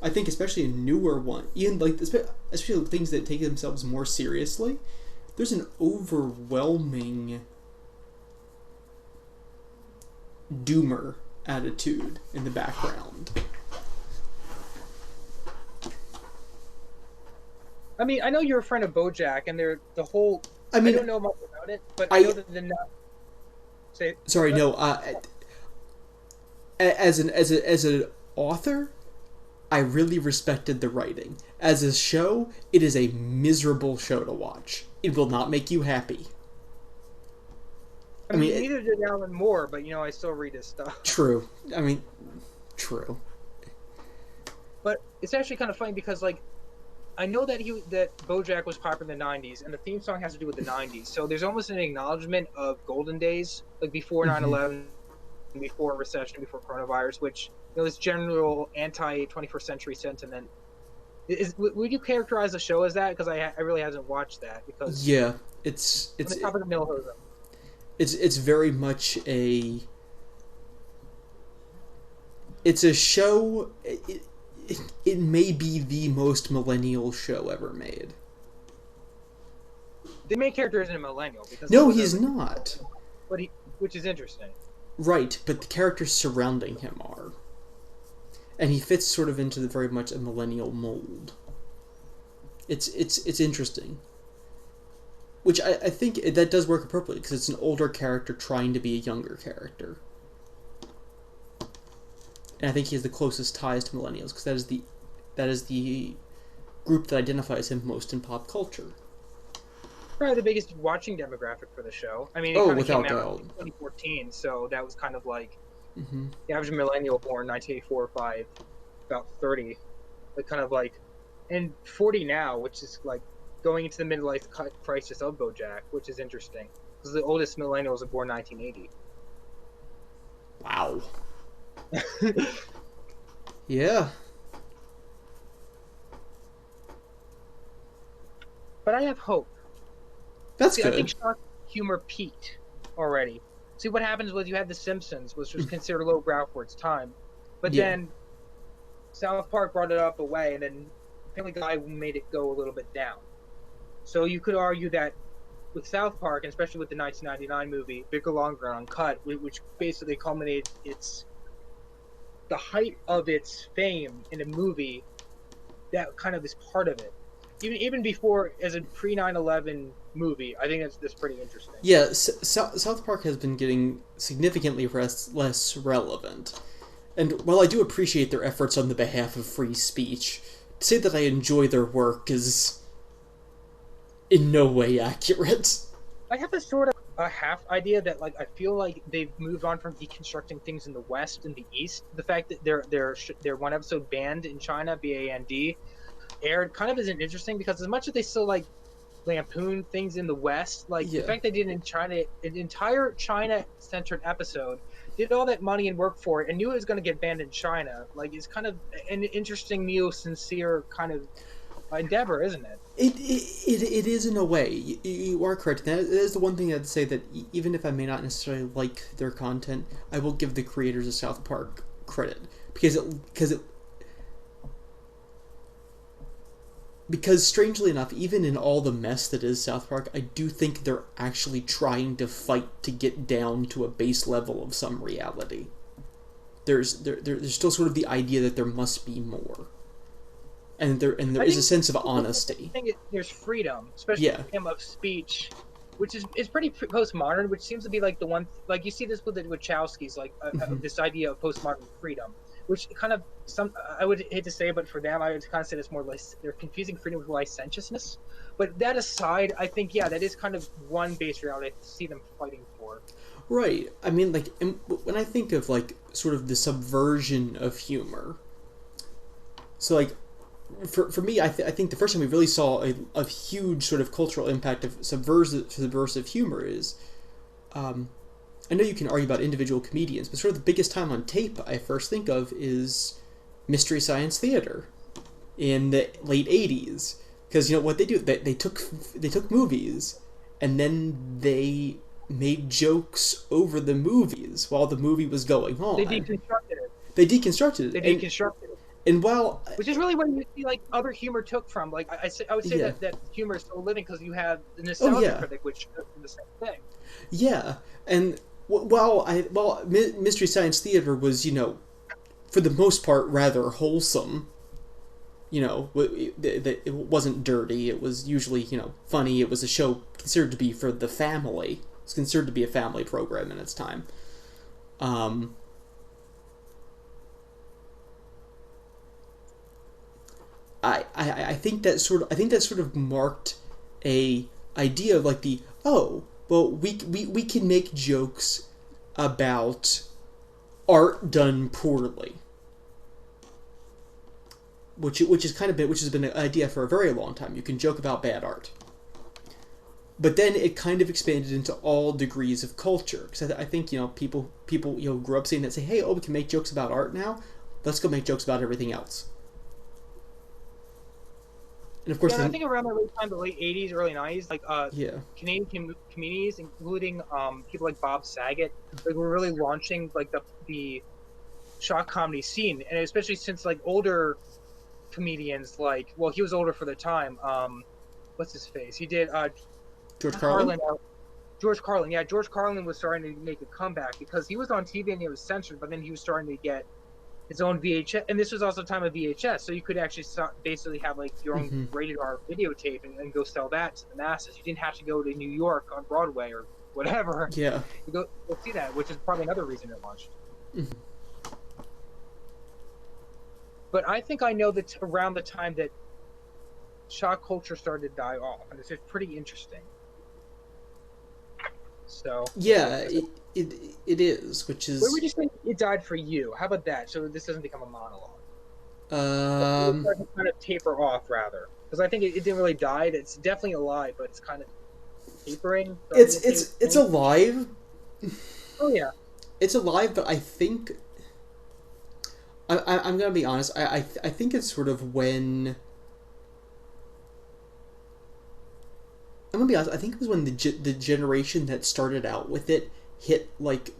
I think especially in newer ones, even like especially things that take themselves more seriously, there's an overwhelming doomer attitude in the background. I mean, I know you're a friend of BoJack, and they're the whole. I mean, I don't know much about it, but I know that the say. Sorry, no. As an author, I really respected the writing. As a show, it is a miserable show to watch. It will not make you happy. I mean, neither did Alan Moore, but I still read his stuff. True. I mean, true. But it's actually kind of funny because, like, I know that BoJack was popular in the '90s, and the theme song has to do with the '90s. So there's almost an acknowledgement of golden days, like before Hmm. 9/11, before recession, before coronavirus, which this general anti 21st century sentiment. Would you characterize the show as that? Because I really hasn't watched that because Yeah, on the topic of militarism. it's very much a it's a show. It may be the most millennial show ever made. The main character isn't a millennial because he No, was he's already, not. but which is interesting. Right, but the characters surrounding him are, and he fits sort of into the very much a millennial mold. It's interesting, which I think that does work appropriately because it's an older character trying to be a younger character, and I think he has the closest ties to millennials because that is the group that identifies him most in pop culture. Probably the biggest watching demographic for the show. I mean, it Oh, kind of came without out doubt. in 2014, so that was kind of like Hmm. the average millennial born 1984 or 5, about 30, like kind of like, and 40 now, which is like going into the midlife crisis of BoJack, which is interesting because the oldest millennials are born 1980. Wow. Yeah, But I have hope. that's See, I think good. shark humor peaked already. See, what happens was you had The Simpsons, which was considered lowbrow for its time, but Yeah. then South Park brought it up away, and then Family Guy made it go a little bit down. So you could argue that with South Park, and especially with the 1999 movie Bigger, Longer, and Uncut, which basically culminated its the height of its fame in a movie, that kind of is part of it. Even before as a pre 9/11 movie, I think that's pretty interesting. Yeah, South Park has been getting significantly less relevant. And while I do appreciate their efforts on the behalf of free speech, to say that I enjoy their work is in no way accurate. I have a sort of a half idea that like I feel like they've moved on from deconstructing things in the West and the East. The fact that their one episode banned in China, BAND, aired kind of isn't interesting because as much as they still like lampoon things in the West, like the Yeah. fact they did in China, an entire China centered episode, did all that money and work for it, and knew it was going to get banned in China, like it's kind of an interesting, neo sincere kind of endeavor, isn't it? It is in a way. You are correct. That is the one thing I'd say that even if I may not necessarily like their content, I will give the creators of South Park credit because strangely enough, even in all the mess that is South Park, I do think they're actually trying to fight to get down to a base level of some reality. There's still sort of the idea that there must be more, and there I is a think sense of honesty. there's freedom, especially Yeah. freedom of speech, which is pretty postmodern, which seems to be like the one like you see this with the Wachowskis, like Hmm. this idea of postmodern freedom, which kind of some I would hate to say, but for them, I would kind of say it's more like they're confusing freedom with licentiousness. But that aside, I think yeah, that is kind of one base reality I see them fighting for. Right. I mean, like, when I think of like sort of the subversion of humor, so like for me, I think the first time we really saw a huge sort of cultural impact of subversive humor is, um, I know you can argue about individual comedians, but sort of the biggest time on tape I first think of is Mystery Science Theater in the late '80s, because you know what they do, they took movies and then they made jokes over the movies while the movie was going They on. deconstructed it. They deconstructed They it, and deconstructed it. and while Which is really what you see like other humor took from. Like I would say yeah, that humor is still living because you have the oh nostalgia yeah, critic, which does the same thing. yeah, and while Mystery Science Theater was, for the most part rather wholesome. It wasn't dirty. It was usually, funny. It was a show considered to be for the family. It's considered to be a family program in its time. Um, I think that sort of marked a idea of like the, oh, well, we can make jokes about art done poorly. which is kind of been which has been an idea for a very long time. You can joke about bad art, but then it kind of expanded into all degrees of culture. Because I think people grew up saying that, say, hey, oh, we can make jokes about art now. Let's go make jokes about everything else. And of course, Yeah, and I think around the late time, the late '80s, early '90s, like yeah, Canadian comedians, including people like Bob Saget, like were really launching like the shock comedy scene, and especially since like older comedians, like well, he was older for the time. What's his face? He did George not Carlin. Carlin. George Carlin. Yeah, George Carlin was starting to make a comeback because he was on TV and he was censored, but then he was starting to get his own VHS, and this was also time of VHS, so you could actually basically have like your own Mm-hmm. rated R videotape and go sell that to the masses. You didn't have to go to New York on Broadway or whatever. Yeah. You go see that, which is probably another reason it launched. Mm-hmm. But I think I know that around the time that shock culture started to die off, and this is pretty interesting. So Yeah, it is, which where is would you say it died for you? How about that? So this doesn't become a monologue. It um started to kind of taper off, rather, because I think it didn't really die. It's definitely alive, but it's kind of tapering. it's alive. Oh yeah. It's alive, but I think I'm gonna be honest. I think it's sort of when I'm gonna be honest. I think it was when the generation that started out with it hit like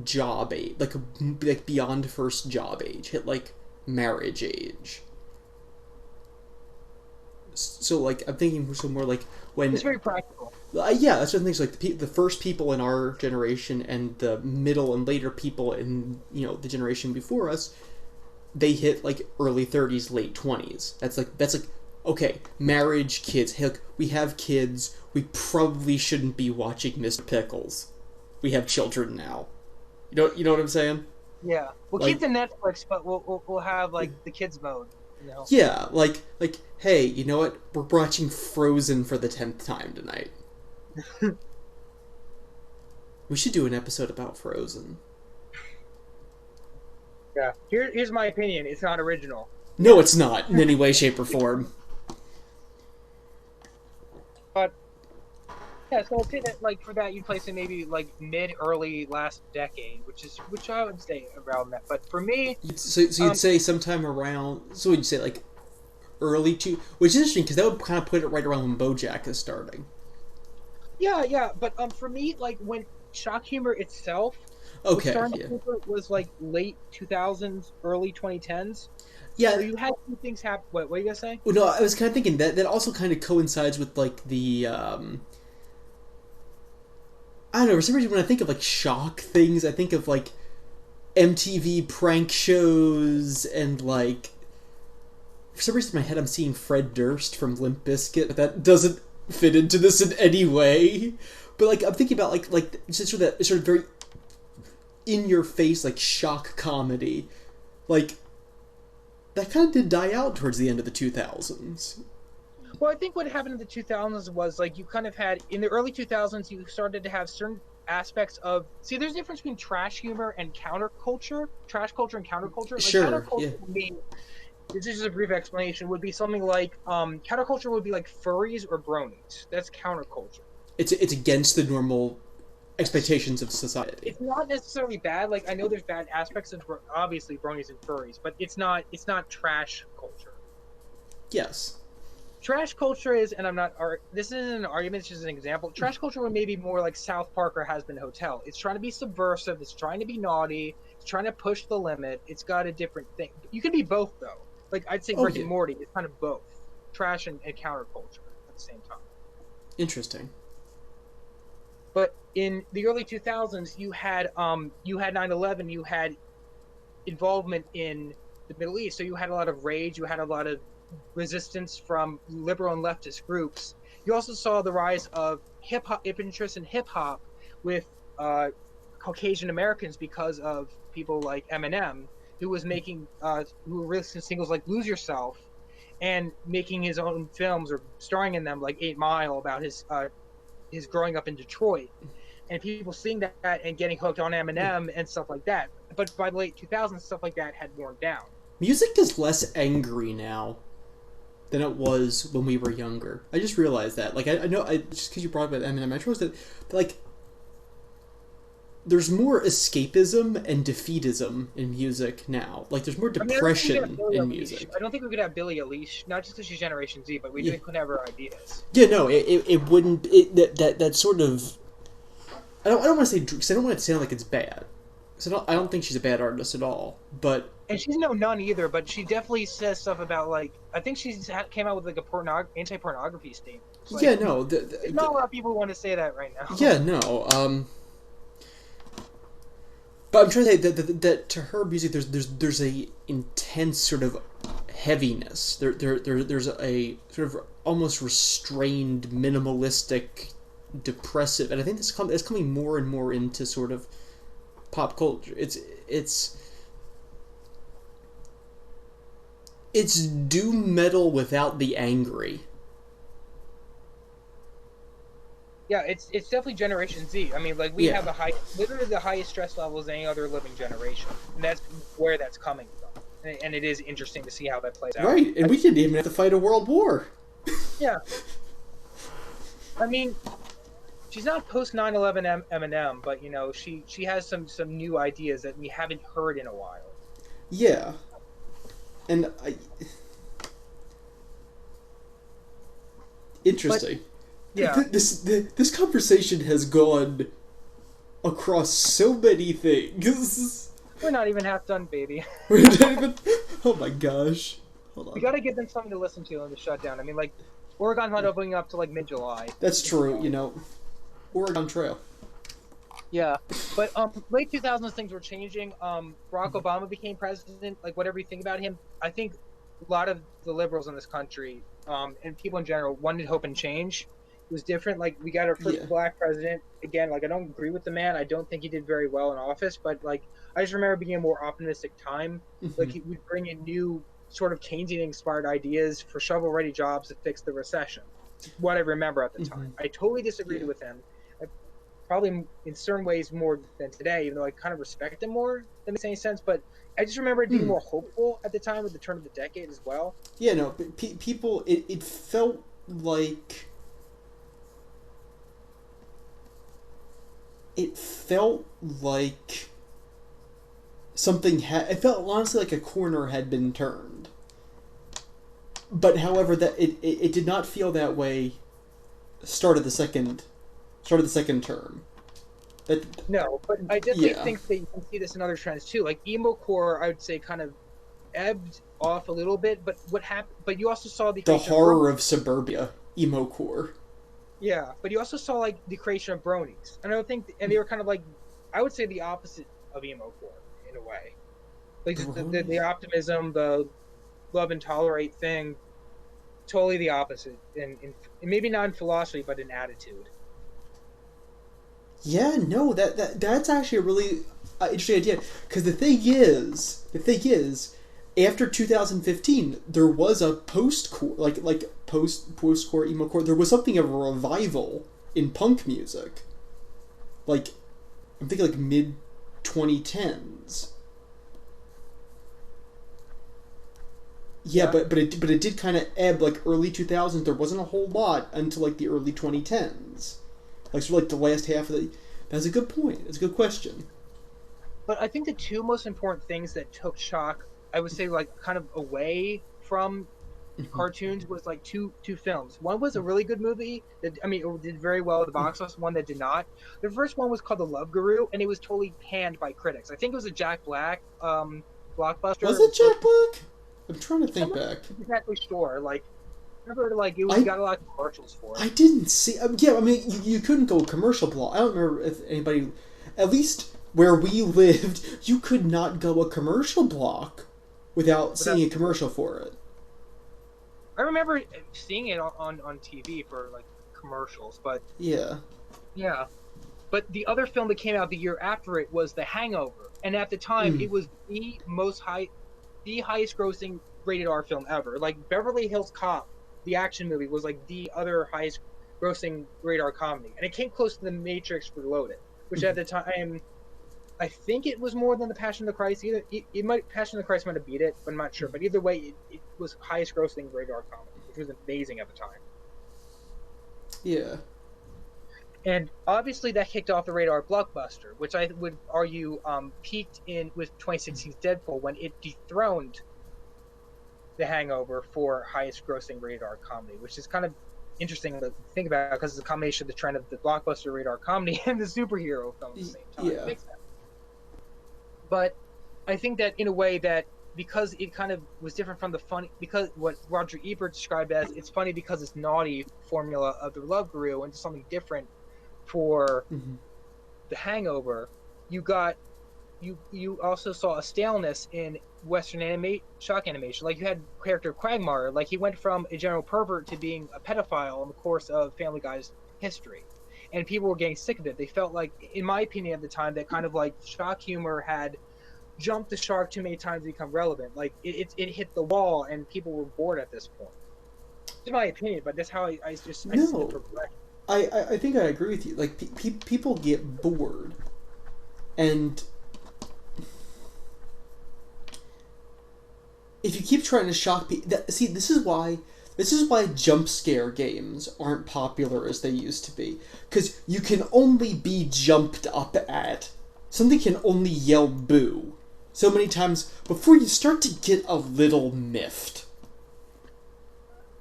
job age, like beyond first job age, hit like marriage age. So like I'm thinking so more like when It's very practical. yeah, that's one of the things. Like the first people in our generation and the middle and later people in the generation before us, they hit like early 30s, late 20s. That's like okay, marriage, kids. Hey, look, we have kids. We probably shouldn't be watching Mr. Pickles. We have children now. You know what I'm saying? Yeah, we'll Like keep the Netflix, but we'll have like the kids mode. yeah, like hey, you know what? We're watching Frozen for the 10th time tonight. We should do an episode about Frozen. Yeah. Here's my opinion. It's not original. No, it's not in any way, shape, or form. But yeah, so I'd say that like for that you place it maybe like mid early last decade, which I would say around that. But for me, So you'd say sometime around. So would you say like early two? Which is interesting because that would kind of put it right around when BoJack is starting. yeah. But for me, like when shock humor itself was Okay, starting yeah, to taper was like late 2000s, early 2010s. So yeah. you had two things happen. What are you gonna say? Well, no, I was kind of thinking that also kind of coincides with like the I don't know. For some reason, when I think of like shock things, I think of like MTV prank shows and like for some reason in my head I'm seeing Fred Durst from Limp Bizkit, but that doesn't fit into this in any way. But like I'm thinking about like just sort of very in your face like shock comedy, like that kind of did die out towards the end of the 2000s. Well, I think what happened in the 2000s was like you kind of had in the early 2000s you started to have certain aspects of there's a difference between trash humor and counterculture, trash culture and counterculture. Like Sure, yeah, counterculture to me, this is just a brief explanation, would be something like counterculture would be like furries or bronies. That's counterculture. it's against the normal Yes. expectations of society. It's not necessarily bad. Like I know there's bad aspects of obviously bronies and furries, but it's not trash culture. Yes. Trash culture is, and I'm not. This isn't an argument. It's just an example. Trash culture would maybe more like South Park or Has Been Hotel. It's trying to be subversive. It's trying to be naughty. It's trying to push the limit. It's got a different thing. You can be both though. Like I'd say Oh Rick yeah. and Morty is kind of both trash and counterculture at the same time. Interesting. But in the early 2000s, you had 9/11. You had involvement in the Middle East. So you had a lot of rage. You had a lot of resistance from liberal and leftist groups. You also saw the rise of hip hop interest in hip hop with Caucasian Americans because of people like Eminem, who was making who were releasing singles like "Lose Yourself" and making his own films or starring in them, like Eight Mile, about his growing up in Detroit. And people seeing that and getting hooked on Eminem and stuff like that. But by the late 2000s, stuff like that had worn down. music is less angry now than it was when we were younger. I just realized that. Like, I know, just because you brought up Eminem, I realized that, like, there's more escapism and defeatism in music now. Like, there's more I mean, I don't think we could depression have Billie in Eilish. music. I don't think we could have Billie Eilish, not just because she's Generation Z, but we Yeah, couldn't have her ideas. yeah, no, it wouldn't. That sort of. I don't want to say, because I don't want it to sound like it's bad. So I don't think she's a bad artist at all. But And she's no nun either, but she definitely says stuff about, like, I think came out with like a anti-pornography statement. yeah, Like, no, not a lot of people want to say that right now. yeah, no. But I'm trying to say that to her music, there's a intense sort of heaviness. There's a sort of almost restrained, minimalistic, depressive, and I think it's coming more and more into sort of pop culture. It's doom metal without the angry. Yeah, it's definitely Generation Z. I mean, like, we Yeah, have literally the highest stress levels any other living generation, and that's where that's coming from. And it is interesting to see how that plays out. right. And we didn't even have to fight a world war. Yeah, I mean, she's not post 9/11 Eminem, but she has some new ideas that we haven't heard in a while. Yeah, and But interesting. yeah, This conversation has gone across so many things. we're not even half done, baby. We're not even- oh my gosh. Hold We on. got to give them something to listen to in the shutdown. I mean, like, Oregon's not opening up to like mid-July. That's true, Oregon Trail. Yeah, but late 2000s things were changing. Barack Obama became president. Like, whatever you think about him, I think a lot of the liberals in this country, and people in general, wanted hope and change. It was different. Like, we got our first Yeah. black president. Again, like, I don't agree with the man. I don't think he did very well in office, but like, I just remember being a more optimistic time. Like, Hmm. he would bring in new sort of Keynesian-inspired ideas for shovel-ready jobs to fix the recession. It's what I remember at the Hmm. time. I totally disagreed Yeah. with him. I, probably in certain ways more than today, even though I kind of respect him more. That makes any sense, but I just remember it being Hmm. more hopeful at the time with the turn of the decade as well. Yeah, no, people, it felt like. It felt like it felt honestly like a corner had been turned. But however, that it did not feel that way. Started the second term. That No, but I definitely yeah, think that you can see this in other trends too. Like emo core, I would say kind of ebbed off a little bit, but what happened? But you also saw the the creation of horror of suburbia, emo core. yeah, but you also saw like the creation of bronies, and I don't think, and they were kind of like, I would say the opposite of emo core in a way. Like just the Bronies? optimism, the love and tolerate thing, totally the opposite. In maybe not in philosophy, but in attitude. Yeah, no, that's actually a really interesting idea. Because the thing is, after 2015, there was a post-core, like post-core emo core. There was something of a revival in punk music. Like, I'm thinking like mid 2010s. Yeah, Yeah. but it did kind of ebb like early 2000s. There wasn't a whole lot until like the early 2010s. Like sort of like the last half of the. That's a good point. That's a good question. But I think the two most important things that took shock, I would say, like kind of away from Hmm. cartoons was like two films. One was a really good movie that I mean it did very well at the box office. One that did not. The first one was called The Love Guru, and it was totally panned by critics. I think it was a Jack Black blockbuster. Was It it was supposed Jack Black? I'm trying to I'm think not back. exactly sure. Like, I remember like it I got a lot of commercials for it. I didn't see. Yeah, I mean, you couldn't go commercial block. I don't remember if anybody, at least where we lived, you could not go a commercial block without But that seeing a commercial for it. I remember seeing it on TV for like commercials, but Yeah. yeah. But the other film that came out the year after it was The Hangover, and at the time Mm. it was the highest grossing rated R film ever. Like Beverly Hills Cop, the action movie, was like the other highest grossing rated R comedy, and it came close to The Matrix Reloaded, which at Mhm. the time I think it was more than the Passion of the Christ. Either Passion of the Christ might have beat it, but I'm not sure. But either way, it was highest grossing radar comedy, which was amazing at the time. Yeah. And obviously that kicked off the radar blockbuster, which I would argue peaked in with 2016's Deadpool when it dethroned The Hangover for highest grossing radar comedy, which is kind of interesting to think about because it's a combination of the trend of the blockbuster radar comedy and the superhero film at the same time. Yeah. It makes sense. But I think that in a way that because it kind of was different from the funny, because what Roger Ebert described as it's funny because it's naughty formula of the Love Guru into something different for Mm-hmm. The Hangover, you got you also saw a staleness in Western shock animation. Like you had character Quagmire, like he went from a general pervert to being a pedophile in the course of Family Guy's history, and people were getting sick of it. They felt like, in my opinion, at the time, that kind of like shock humor had jumped the shark too many times to become relevant. Like it hit the wall, and people were bored at this point. It's my opinion, but that's how I see the No, progression. I think I agree with you. Like people get bored, and if you keep trying to shock people, see, this is why jump scare games aren't popular as they used to be, because you can only be jumped up at. Something can only yell boo so many times before you start to get a little miffed.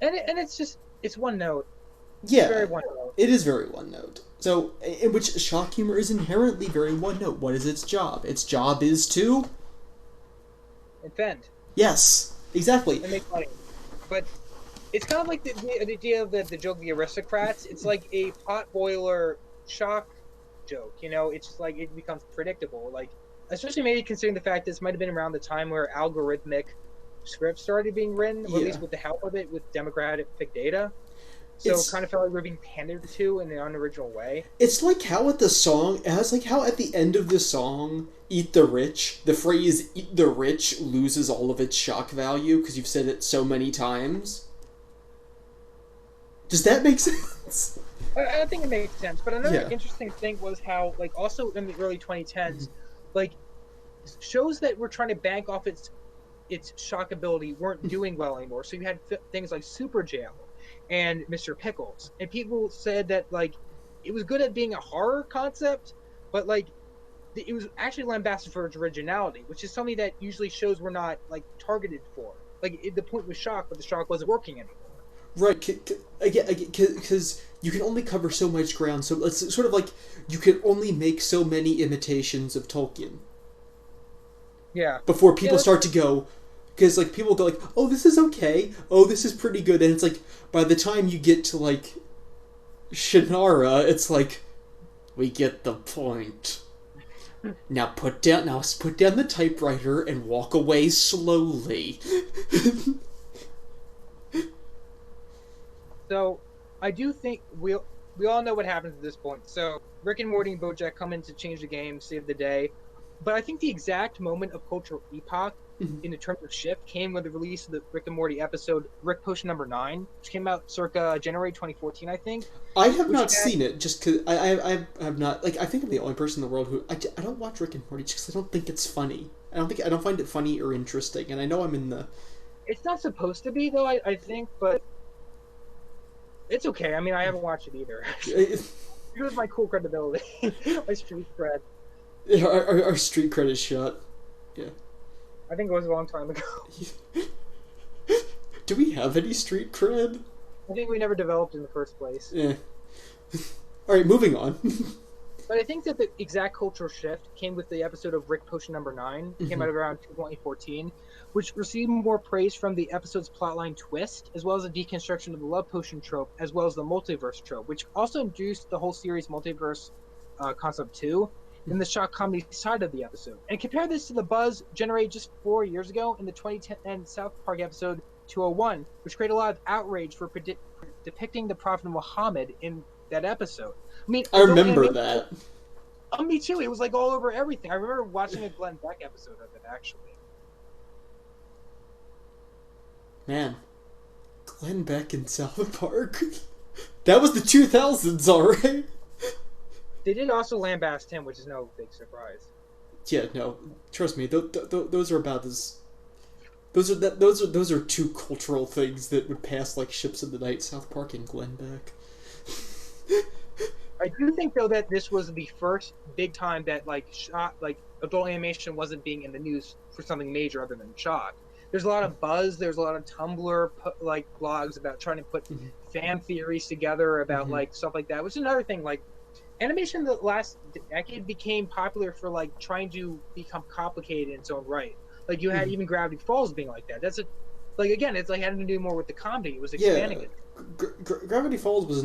And it's one note. Yeah, Very one note. it is very one note. So, in which shock humor is inherently very one note. What is its job? Its job is to... Offend. Yes, exactly. And make money. But it's kind of like the idea of the joke of the aristocrats. It's like a potboiler shock joke. You know, it's just like it becomes predictable. Like, especially maybe considering the fact this might have been around the time where algorithmic scripts started being written, or at least with the help of it, with demographic data. So it kind of felt like we're being pandered to in an unoriginal way. It's like how at the song, it's like how at the end of the song, Eat the Rich, the phrase Eat the Rich loses all of its shock value because you've said it so many times. Does that make sense? I think it makes sense. But another interesting thing was how, like, also in the early 2010s, like, shows that were trying to bank off its shockability weren't doing well anymore. So you had things like Super Jail and Mr. Pickles, and people said that like it was good at being a horror concept, but like it was actually lambasted for its originality, which is something that usually shows were not like targeted for. Like the point was shock, but the shock wasn't working anymore. Right, because you can only cover so much ground. So it's sort of like you can only make so many imitations of Tolkien. Yeah. Before people start to go, because like people go like, oh, this is okay, oh, this is pretty good, and it's like by the time you get to like Shannara, it's like we get the point. Now put down the typewriter and walk away slowly. So I do think we all know what happens at this point. So Rick and Morty and BoJack come in to change the game, save the day. But I think the exact moment of cultural epoch in the terms of shift came with the release of the Rick and Morty episode Rick Potion number 9, which came out circa January 2014, I think. I have not seen it just because I have not, like, I think I'm the only person in the world who I don't watch Rick and Morty just because I don't think it's funny. I don't find it funny or interesting, and I know I'm in the... It's not supposed to be though, I think, but it's okay. I mean, I haven't watched it either. Here's my cool credibility, my street cred. Our street cred is shot. Yeah. I think it was a long time ago. Do we have any street cred? I think we never developed in the first place. Yeah. Alright, moving on. But I think that the exact cultural shift came with the episode of Rick Potion number 9. It came out around 2014, which received more praise from the episode's plotline twist, as well as the deconstruction of the love potion trope, as well as the multiverse trope, which also introduced the whole series multiverse concept too, in the shock comedy side of the episode. And compare this to the buzz generated just 4 years ago in the 2010 South Park episode 201, which created a lot of outrage for depicting the Prophet Muhammad in that episode. I mean, I remember that. Me too. It was like all over everything. I remember watching a Glenn Beck episode of it, actually. Man, Glenn Beck in South Park. That was the 2000s, alright? They did also lambast him, which is no big surprise. Yeah, no, trust me, those are about as those are two cultural things that would pass like ships in the night. South Park and Glenn Beck. I do think though that this was the first big time that adult animation wasn't being in the news for something major other than shock. There's a lot of buzz. There's a lot of Tumblr like blogs about trying to put Mm-hmm. fan theories together about Mm-hmm. like stuff like that. Which is another thing. Like animation, the last decade became popular for like trying to become complicated in its own right. Like you had Mm-hmm. even Gravity Falls being like that. That's a like again, it's like having to do more with the comedy. It was Yeah, expanding it. Gravity Falls was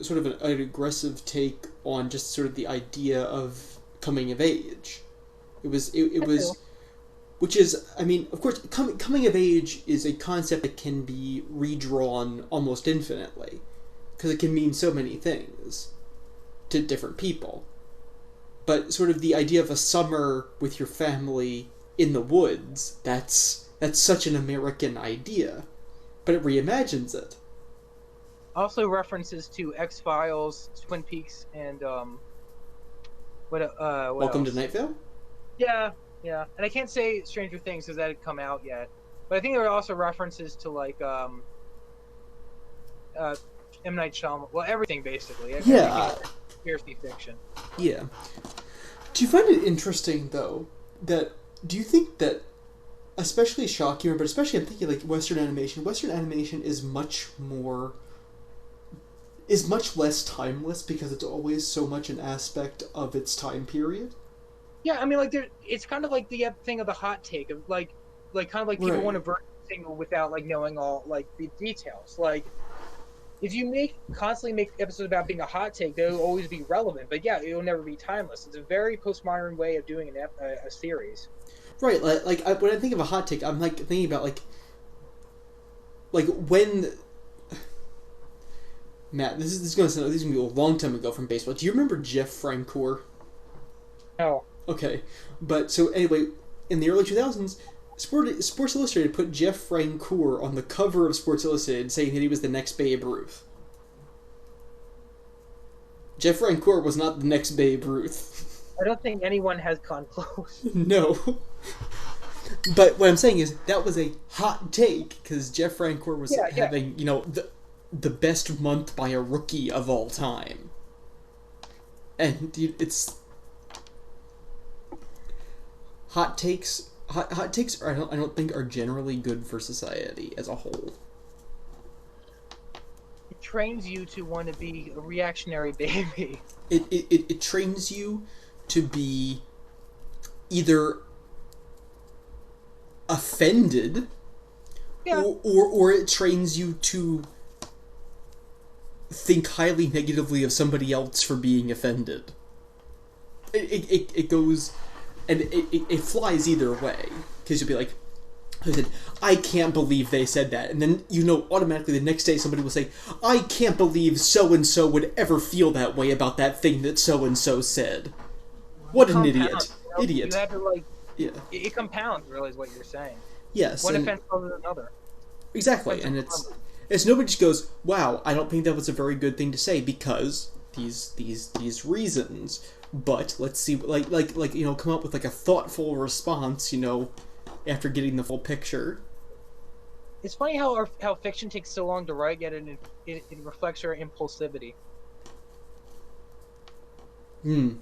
sort of an aggressive take on just sort of the idea of coming of age. It was which is, I mean, of course, coming of age is a concept that can be redrawn almost infinitely because it can mean so many things to different people. But sort of the idea of a summer with your family in the woods, that's such an American idea, but it reimagines it. Also references to X Files, Twin Peaks, and what Welcome to else? Night Vale? Yeah, yeah. And I can't say Stranger Things because that had come out yet, but I think there are also references to like uh M Night Shyamalan. Well, everything basically, everything Yeah, is conspiracy fiction. yeah. Do you find it interesting though that do you think that especially shock humor, but especially I'm thinking like Western animation. Western animation is much less timeless because it's always so much an aspect of its time period. Yeah, I mean, like it's kind of like the thing of the hot take of like kind of like people want Right. to verse a single without like knowing all like the details. Like if you make constantly make episodes about being a hot take, they'll always be relevant. But yeah, it'll never be timeless. It's a very postmodern way of doing a series. Right. When I think of a hot take, I'm like thinking about like when Matt. This is gonna be a long time ago from baseball. Do you remember Jeff Francoeur? No, Okay, but so anyway, in the early 2000s, Sports Illustrated put Jeff Francoeur on the cover of Sports Illustrated, saying that he was the next Babe Ruth. Jeff Francoeur was not the next Babe Ruth. I don't think anyone has gone close. No. But what I'm saying is that was a hot take because Jeff Francoeur was Yeah, yeah. having the best month by a rookie of all time, and it's hot takes. Hot takes are, I don't think are generally good for society as a whole. It trains you to want to be a reactionary baby. It trains you to be either offended Yeah, or it trains you to think highly negatively of somebody else for being offended. It goes and it flies either way because you'll be like, I can't believe they said that, and then automatically the next day somebody will say, I can't believe so and so would ever feel that way about that thing that so and so said. What an idiot! You Idiot. have to like Yeah. it compounds. Really, is what you're saying. Yes. One And offense causes another. exactly, and it's nobody just goes, wow, I don't think that was a very good thing to say because these reasons. But let's see, come up with like a thoughtful response, after getting the full picture. It's funny how fiction takes so long to write, yet it reflects our impulsivity. Hmm.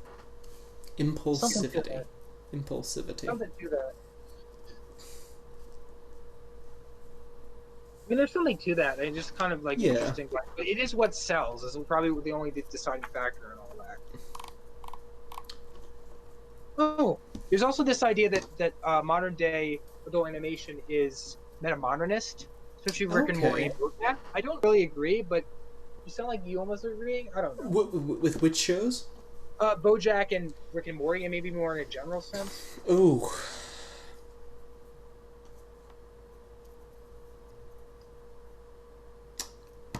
Something to Impulsivity. that. Impulsivity. Something to that. I mean, there's something to that. It's just kind of like Yeah. interesting. But it is what sells. Is probably the only deciding factor in all that. Oh, there's also this idea that modern day adult animation is metamodernist, especially Rick and Morty Okay. and BoJack. I don't really agree, but you sound like you almost agreeing. I don't know. With which shows? BoJack and Rick and Morty, and maybe more in a general sense. Ooh.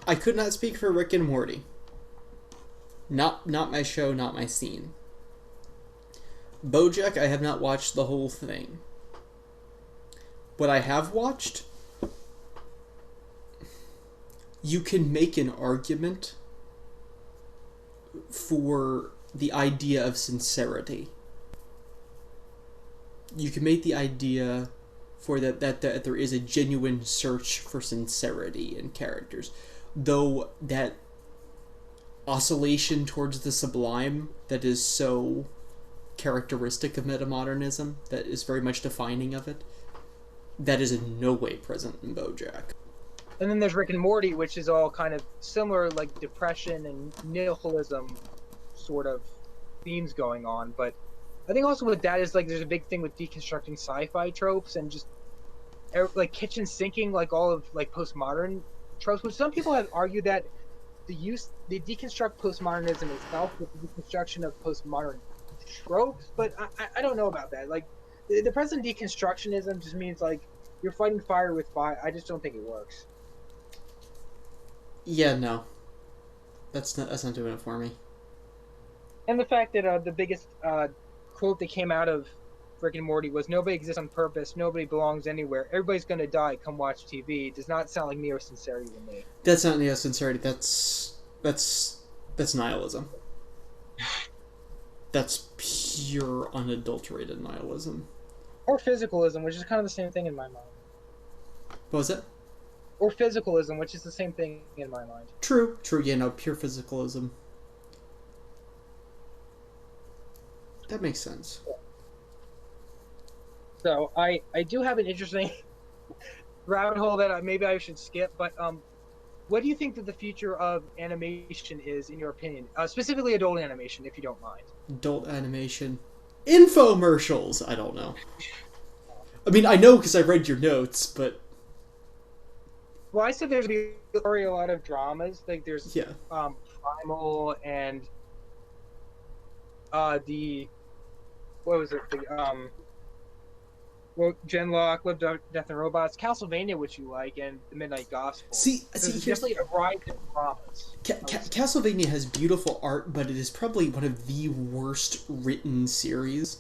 I could not speak for Rick and Morty. Not my show, not my scene. BoJack, I have not watched the whole thing. What I have watched, you can make an argument for the idea of sincerity. you can make the idea for that there is a genuine search for sincerity in characters, though that oscillation towards the sublime that is so characteristic of metamodernism, that is very much defining of it, that is in no way present in BoJack. And then there's Rick and Morty, which is all kind of similar, like depression and nihilism sort of themes going on. But I think also with that is like there's a big thing with deconstructing sci-fi tropes and just like kitchen sinking, like all of like postmodern tropes. Which some people have argued that they deconstruct postmodernism itself with the deconstruction of postmodern tropes. But I don't know about that. Like the present deconstructionism just means like you're fighting fire with fire. I just don't think it works. Yeah, no, that's not doing it for me. And the fact that the biggest quote that came out of Rick and Morty was "Nobody exists on purpose. Nobody belongs anywhere. Everybody's gonna die. Come watch TV." Does not sound like neo-sincerity to me. That's not neo-sincerity. That's nihilism. That's pure, unadulterated nihilism. Or physicalism, which is kind of the same thing in my mind. What was it? Or physicalism, which is the same thing in my mind. True. Yeah, no, pure physicalism. That makes sense. So I do have an interesting rabbit hole that maybe I should skip, but what do you think that the future of animation is, in your opinion? Specifically adult animation, if you don't mind. Adult animation. Infomercials! I don't know. I mean, I know because I read your notes, but... Well, I said there's going to be a lot of dramas. Like there's Primal and the... What was it? Genlock, Live, Death, and Robots, Castlevania, which you like, and The Midnight Gospel. See, there's definitely a variety of dramas. Castlevania has beautiful art, but it is probably one of the worst written series.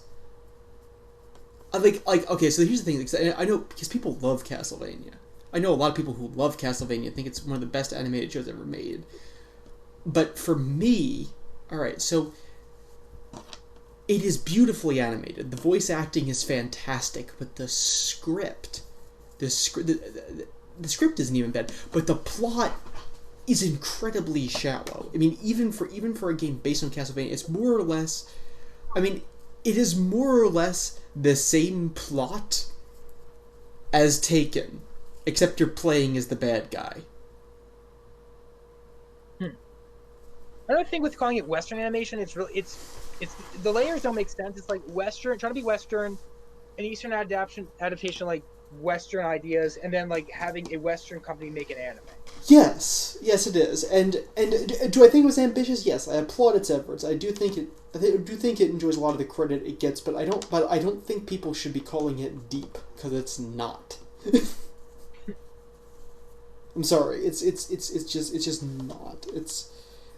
Okay, so here's the thing. I know, because people love Castlevania. I know a lot of people who love Castlevania think it's one of the best animated shows ever made. But for me, alright, so... It is beautifully animated. The voice acting is fantastic, but the script isn't even bad, but the plot is incredibly shallow. I mean, even for a game based on Castlevania, it's more or less... I mean, it is more or less the same plot as Taken, except you're playing as the bad guy. Another thing with calling it Western animation, it's the layers don't make sense. It's like Western, trying to be Western, an Eastern adaptation like Western ideas, and then like having a Western company make an anime. Yes, it is. And do I think it was ambitious? Yes, I applaud its efforts. I do think it enjoys a lot of the credit it gets, but I don't think people should be calling it deep, because it's not. I'm sorry. It's just not.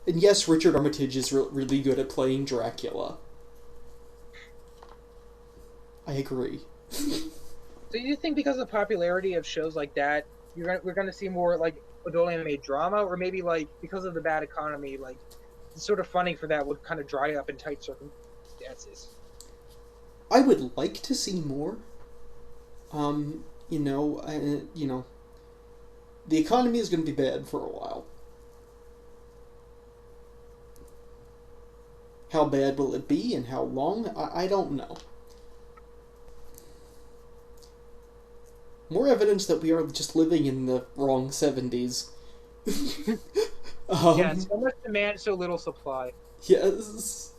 And yes, Richard Armitage is really good at playing Dracula. I agree. So you think because of the popularity of shows like that, we're gonna see more like adult anime drama, or maybe like because of the bad economy, like the sort of funding for that would kind of dry up in tight circumstances? I would like to see more. The economy is going to be bad for a while. How bad will it be and how long? I don't know. More evidence that we are just living in the wrong 70s. Yeah, so much demand, so little supply. Yes.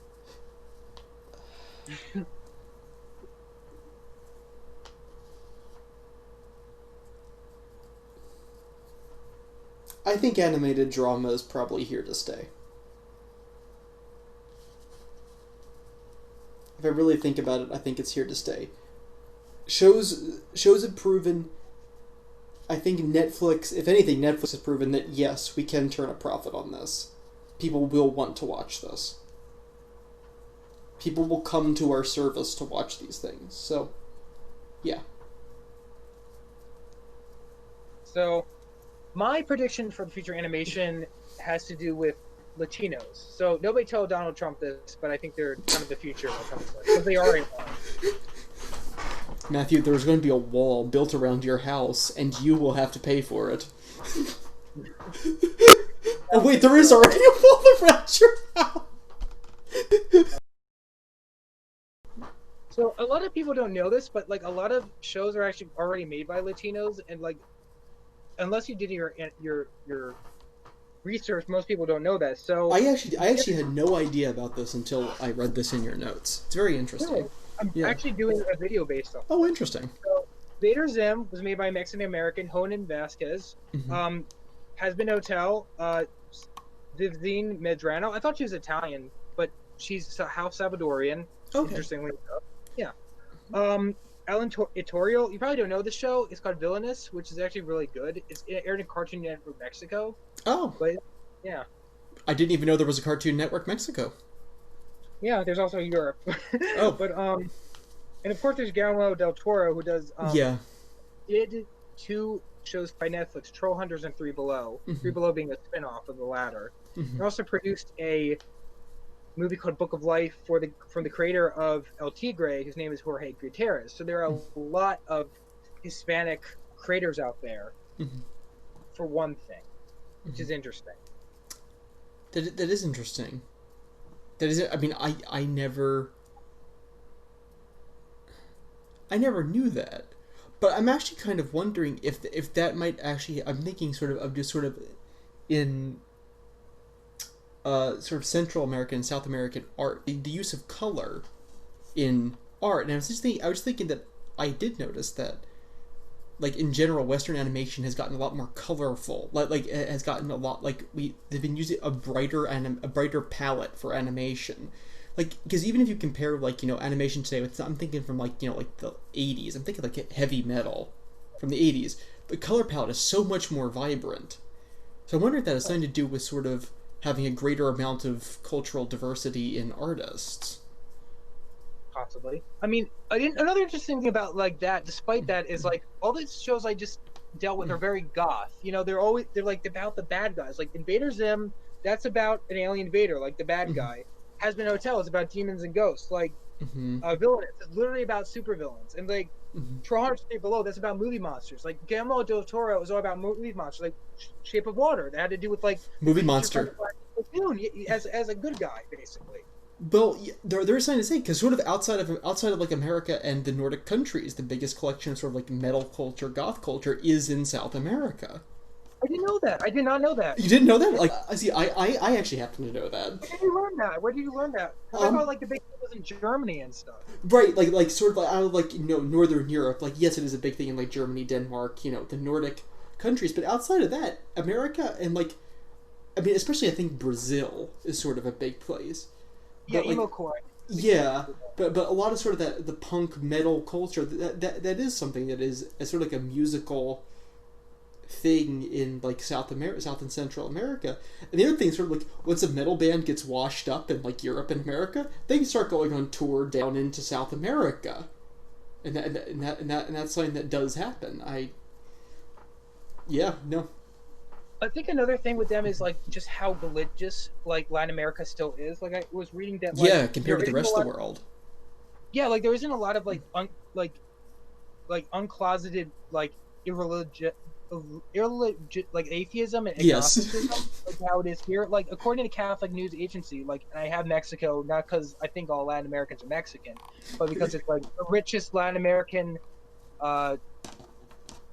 I think animated drama is probably here to stay. If I really think about it, I think it's here to stay. Shows have proven... I think Netflix... If anything, Netflix has proven that, yes, we can turn a profit on this. People will want to watch this. People will come to our service to watch these things. So, yeah. So, my prediction for the future animation has to do with Latinos. So nobody told Donald Trump this, but I think they're kind of the future when it comes to it. Because they are in Matthew, there's going to be a wall built around your house, and you will have to pay for it. Oh wait, there is already a wall around your house. So a lot of people don't know this, but like a lot of shows are actually already made by Latinos, and like unless you did your research, most people don't know that. So I actually had no idea about this until I read this in your notes. It's very interesting. really, I'm Yeah. actually doing a video based on it. Oh, interesting. So Vader Zim was made by Mexican American Honan Vasquez. Mm-hmm. Has been Hotel, Vivine Medrano. I thought she was Italian, but she's half Salvadorian. Okay. Interestingly enough, yeah. Ellen Itorio. You probably don't know the show. It's called Villainous, which is actually really good. It's aired in Cartoon Network Mexico. Oh, But yeah, I didn't even know there was a Cartoon Network Mexico. yeah. There's also Europe. Oh, But and of course there's Guillermo del Toro who does yeah. did two shows by Netflix, Troll Hunters and Three Below. Mm-hmm. Three Below being a spin-off of the latter. Mm-hmm. He also produced a movie called Book of Life from the creator of El Tigre, whose name is Jorge Gutierrez. So there are a lot of Hispanic creators out there, Mm-hmm. for one thing, which is interesting. That is interesting. That is. I mean, I never knew that, but I'm actually kind of wondering if that might actually. I'm thinking of just sort of in sort of Central American and South American art, the use of color in art, and I was thinking that I did notice that, like in general, Western animation has gotten a lot more colorful. Like it has gotten a lot they've been using a brighter palette for animation. Like, because even if you compare animation today with, I'm thinking from like the 80s. I'm thinking like heavy metal from the 80s. The color palette is so much more vibrant. So I wonder if that has something to do with sort of having a greater amount of cultural diversity in artists. Possibly. I mean, another interesting thing about like that, despite that, is like all these shows I just dealt with are very goth. They're like about the bad guys. Like Invader Zim, that's about an alien invader, like the bad guy. Has Been Hotel is about demons and ghosts. Like Villainous is literally about supervillains. And like Troll Hunters Stay Below, that's about movie monsters. Like Guillermo del Toro is all about movie monsters, like Shape of Water. That had to do with like movie monster as a good guy, basically. Well, they're something to say, because sort of outside of like America and the Nordic countries, the biggest collection of sort of like metal culture, goth culture is in South America. I didn't know that. I did not know that. You didn't know that? Like, see, I actually happen to know that. Where did you learn that? Where did you learn that? I thought like the big thing was in Germany and stuff. Right, like sort of like out of like Northern Europe. Like, yes, it is a big thing in like Germany, Denmark, the Nordic countries. But outside of that, America and like, I mean, especially I think Brazil is sort of a big place. Yeah, but, like, emo core. Yeah, but a lot of sort of the punk metal culture that is something that is sort of like a musical thing in like South and Central America. And the other thing is sort of like once a metal band gets washed up in like Europe and America, they can start going on tour down into South America, and that's something that does happen. I think another thing with them is like just how religious like Latin America still is. Like I was reading that. Like, compared with the rest of the world. Yeah, like there isn't a lot of like uncloseted like irreligious like atheism and agnosticism, like how it is here. Like according to Catholic News Agency, like, and I have Mexico not because I think all Latin Americans are Mexican, but because it's like the richest Latin American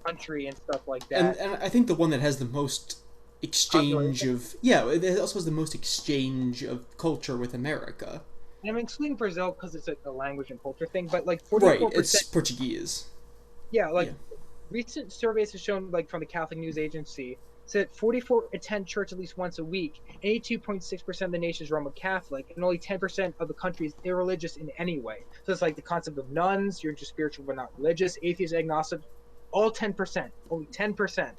country and stuff like that. And I think the one that has the most exchange of it also has the most exchange of culture with America. And I'm excluding Brazil because it's a language and culture thing, but like 44%, right, it's Portuguese. Yeah, recent surveys have shown, like from the Catholic News Agency, said 44 attend church at least once a week. 82.6% of the nation is Roman Catholic, and only 10% of the country is irreligious in any way. So it's like the concept of nuns, you're just spiritual but not religious, atheist, agnostic, all 10%, only 10%.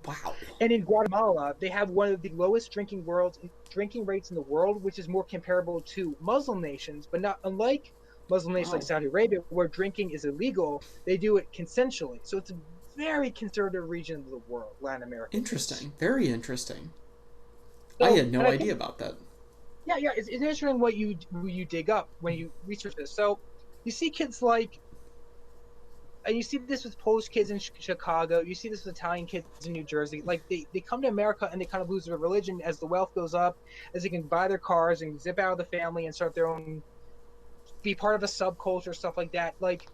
Wow. And in Guatemala, they have one of the lowest drinking rates in the world, which is more comparable to Muslim nations, but not unlike Muslim nations like Saudi Arabia, where drinking is illegal. They do it consensually. So it's a very conservative region of the world, Latin America. Interesting. Very interesting. So, I had no idea about that. Yeah, it's interesting what you dig up when you research this. So you see kids like, and you see this with Polish kids in Chicago. You see this with Italian kids in New Jersey. Like they come to America and they kind of lose their religion as the wealth goes up, as they can buy their cars and zip out of the family and start their own, be part of a subculture, stuff like that. Like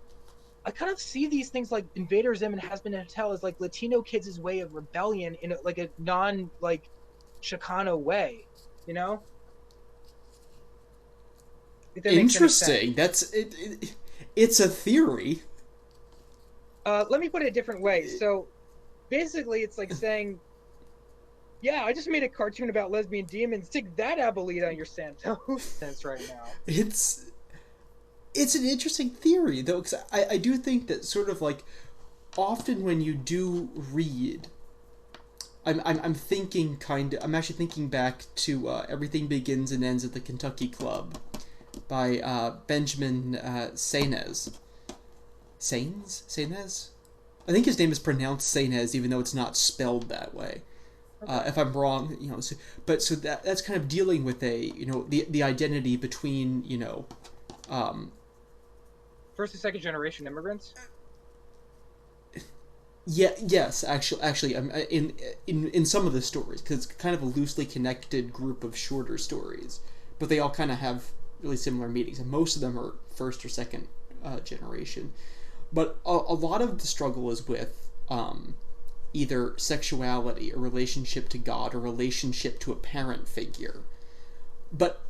I kind of see these things like Invader Zim and Has Been Hotel as like Latino kids' way of rebellion in like a non like Chicano way, you know? If that makes any sense. Interesting. It's a theory. Let me put it a different way. So basically, it's like saying, "Yeah, I just made a cartoon about lesbian demons. Stick that abolita on your Santos right now." It's it's an interesting theory though, because I do think that sort of like often when you do read, I'm thinking kind of, I'm actually thinking back to Everything Begins and Ends at the Kentucky Club by Benjamin Sainez. Sainez? I think his name is pronounced Sainez, even though it's not spelled that way. If I'm wrong, so that's kind of dealing with the identity between um, First and second generation immigrants. yeah, yes, actually, in some of the stories, because it's kind of a loosely connected group of shorter stories, but they all kind of have really similar meanings, and most of them are first or second generation. But a lot of the struggle is with either sexuality, a relationship to God, or relationship to a parent figure. But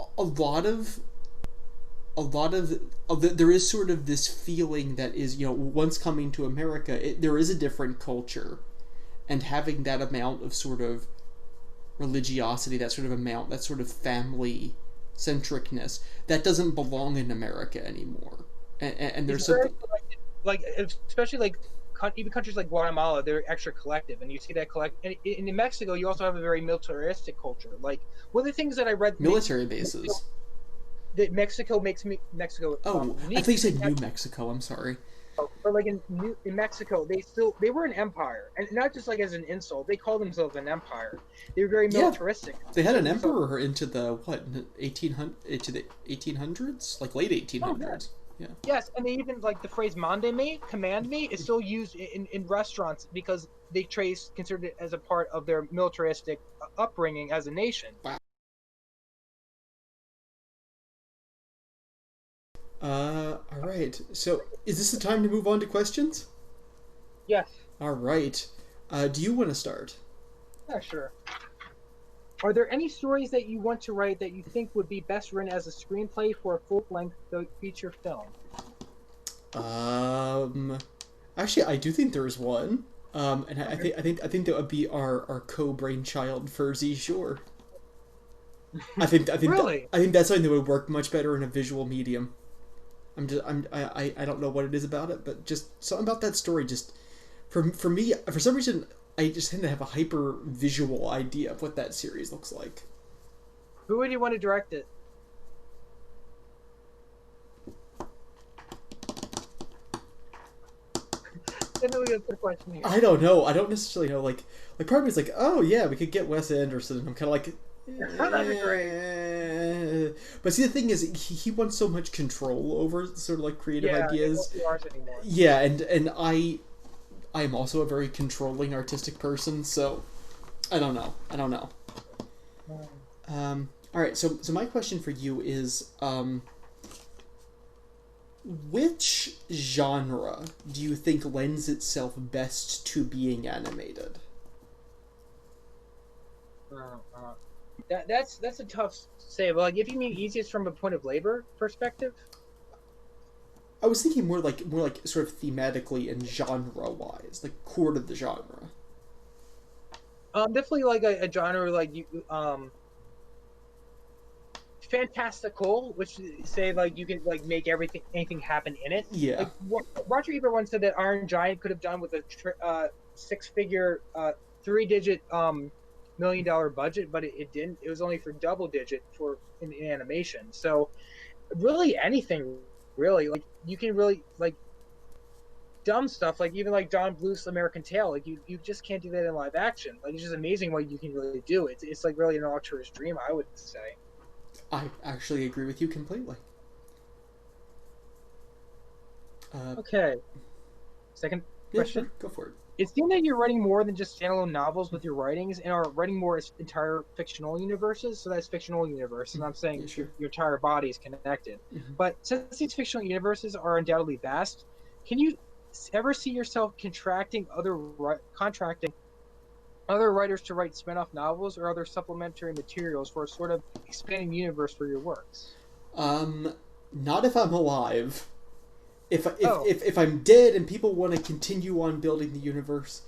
there is sort of this feeling that is, once coming to America, there is a different culture, and having that amount of sort of religiosity, that sort of amount, that sort of family centricness, that doesn't belong in America anymore. And there's It's very something. like especially like even countries like Guatemala, they're extra collective, and you see that collect. And in Mexico, you also have a very militaristic culture. Like one of the things that I read makes Military bases. that Mexico makes Mexico Oh, I unique. thought you said New Mexico. I'm sorry. But like in Mexico, they were an empire, and not just like as an insult. They called themselves an empire. They were very Yeah, militaristic. they had an Considered themselves. emperor into the what 1800 into the 1800s, like late Oh yeah. 1800s. Yeah. Yes, and they even like the phrase "mande me," command me, is still used in restaurants because they trace considered it as a part of their militaristic upbringing as a nation. Wow. All right. So, is this the time to move on to questions? Yes, All right. Do you want to start? yeah, sure. Are there any stories that you want to write that you think would be best written as a screenplay for a full-length feature film? Um, Actually, I do think there's one. And Okay. I think that would be our co-brainchild for Z Shore. Really? I think that's something that would work much better in a visual medium. I don't know what it is about it, but just something about that story just for me, for some reason, I just tend to have a hyper visual idea of what that series looks like. Who would you want to direct it? Definitely a good question here. I don't know. I don't necessarily know. Part of me is like, oh yeah, we could get Wes Anderson. And I'm kind of like, That'd be great. but see, the thing is, he wants so much control over sort of like creative Yeah, it won't ideas. be ours anymore. Yeah, and I am also a very controlling artistic person, so I don't know. I don't know. All right. So my question for you is, which genre do you think lends itself best to being animated? Uh, that's a tough say. But like, if you mean easiest from a point of labor perspective, I was thinking more like sort of thematically and genre wise, like core to the genre. definitely like a genre like you fantastical, which say like you can like make everything anything happen in it. Yeah. Like Roger Ebert once said that Iron Giant could have done with a six-figure, three-digit $1 million budget, but it didn't. It was only for double digit for in animation. So really anything, really like you can really like dumb stuff like even like Don Bluth's American Tail. Like you just can't do that in live action. Like it's just amazing what you can really do. It's like really an auteur's dream, I would say. I actually agree with you completely. Uh, Okay. Second yeah, sure, question. go for it. It seems that you're writing more than just standalone novels with your writings and are writing more as entire fictional universes. So that's fictional universe. And I'm Yeah, saying sure. your entire body is connected. Hmm. But since these fictional universes are undoubtedly vast, can you ever see yourself contracting other writers to write spin-off novels or other supplementary materials for a sort of expanding universe for your works? Um, Not if I'm alive. Oh, If I'm dead and people want to continue on building the universe,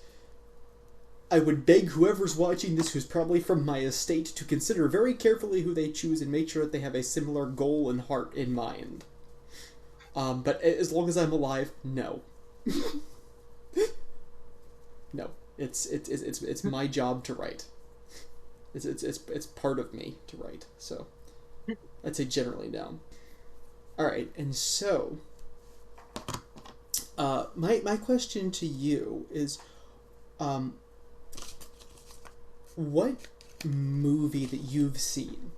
I would beg whoever's watching this, who's probably from my estate, to consider very carefully who they choose and make sure that they have a similar goal and heart in mind. But as long as I'm alive, no, no. It's my job to write. It's part of me to write. So I'd say generally no. All right, and so my question to you is, um, what movie that you've seen,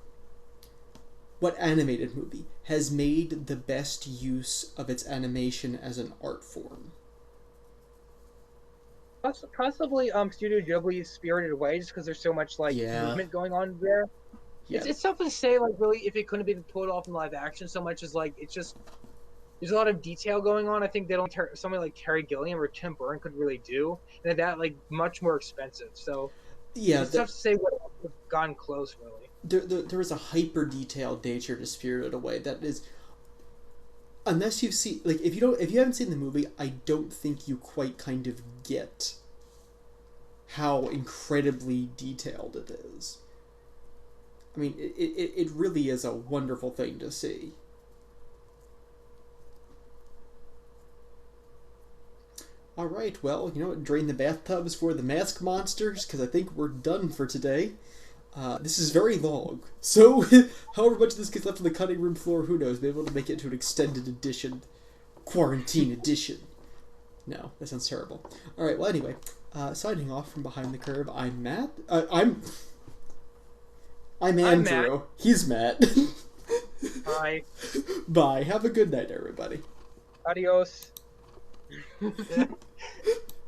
what animated movie has made the best use of its animation as an art form? possibly Studio Ghibli's Spirited Away, just because there's so much like Yeah, movement going on there. yeah, It's tough to say like really if it couldn't be pulled off in live action so much as like it's just there's a lot of detail going on. I think that only somebody like Terry Gilliam or Tim Burton could really do, and that like much more expensive. So yeah. it's tough to say what would have gone close really. There is a hyper detailed nature to Spirited Away that is, unless you've seen, like, if you haven't seen the movie, I don't think you quite kind of get how incredibly detailed it is. I mean, it really is a wonderful thing to see. All right, well, drain the bathtubs for the mask monsters, because I think we're done for today. This is very long, so however much of this gets left on the cutting room floor, who knows? Maybe we'll make it into an extended edition, quarantine edition. No, that sounds terrible. All right, well, anyway, signing off from behind the curve. I'm Matt. I'm I'm Matt. Andrew. He's Matt. Bye. Bye. Have a good night, everybody. Adios.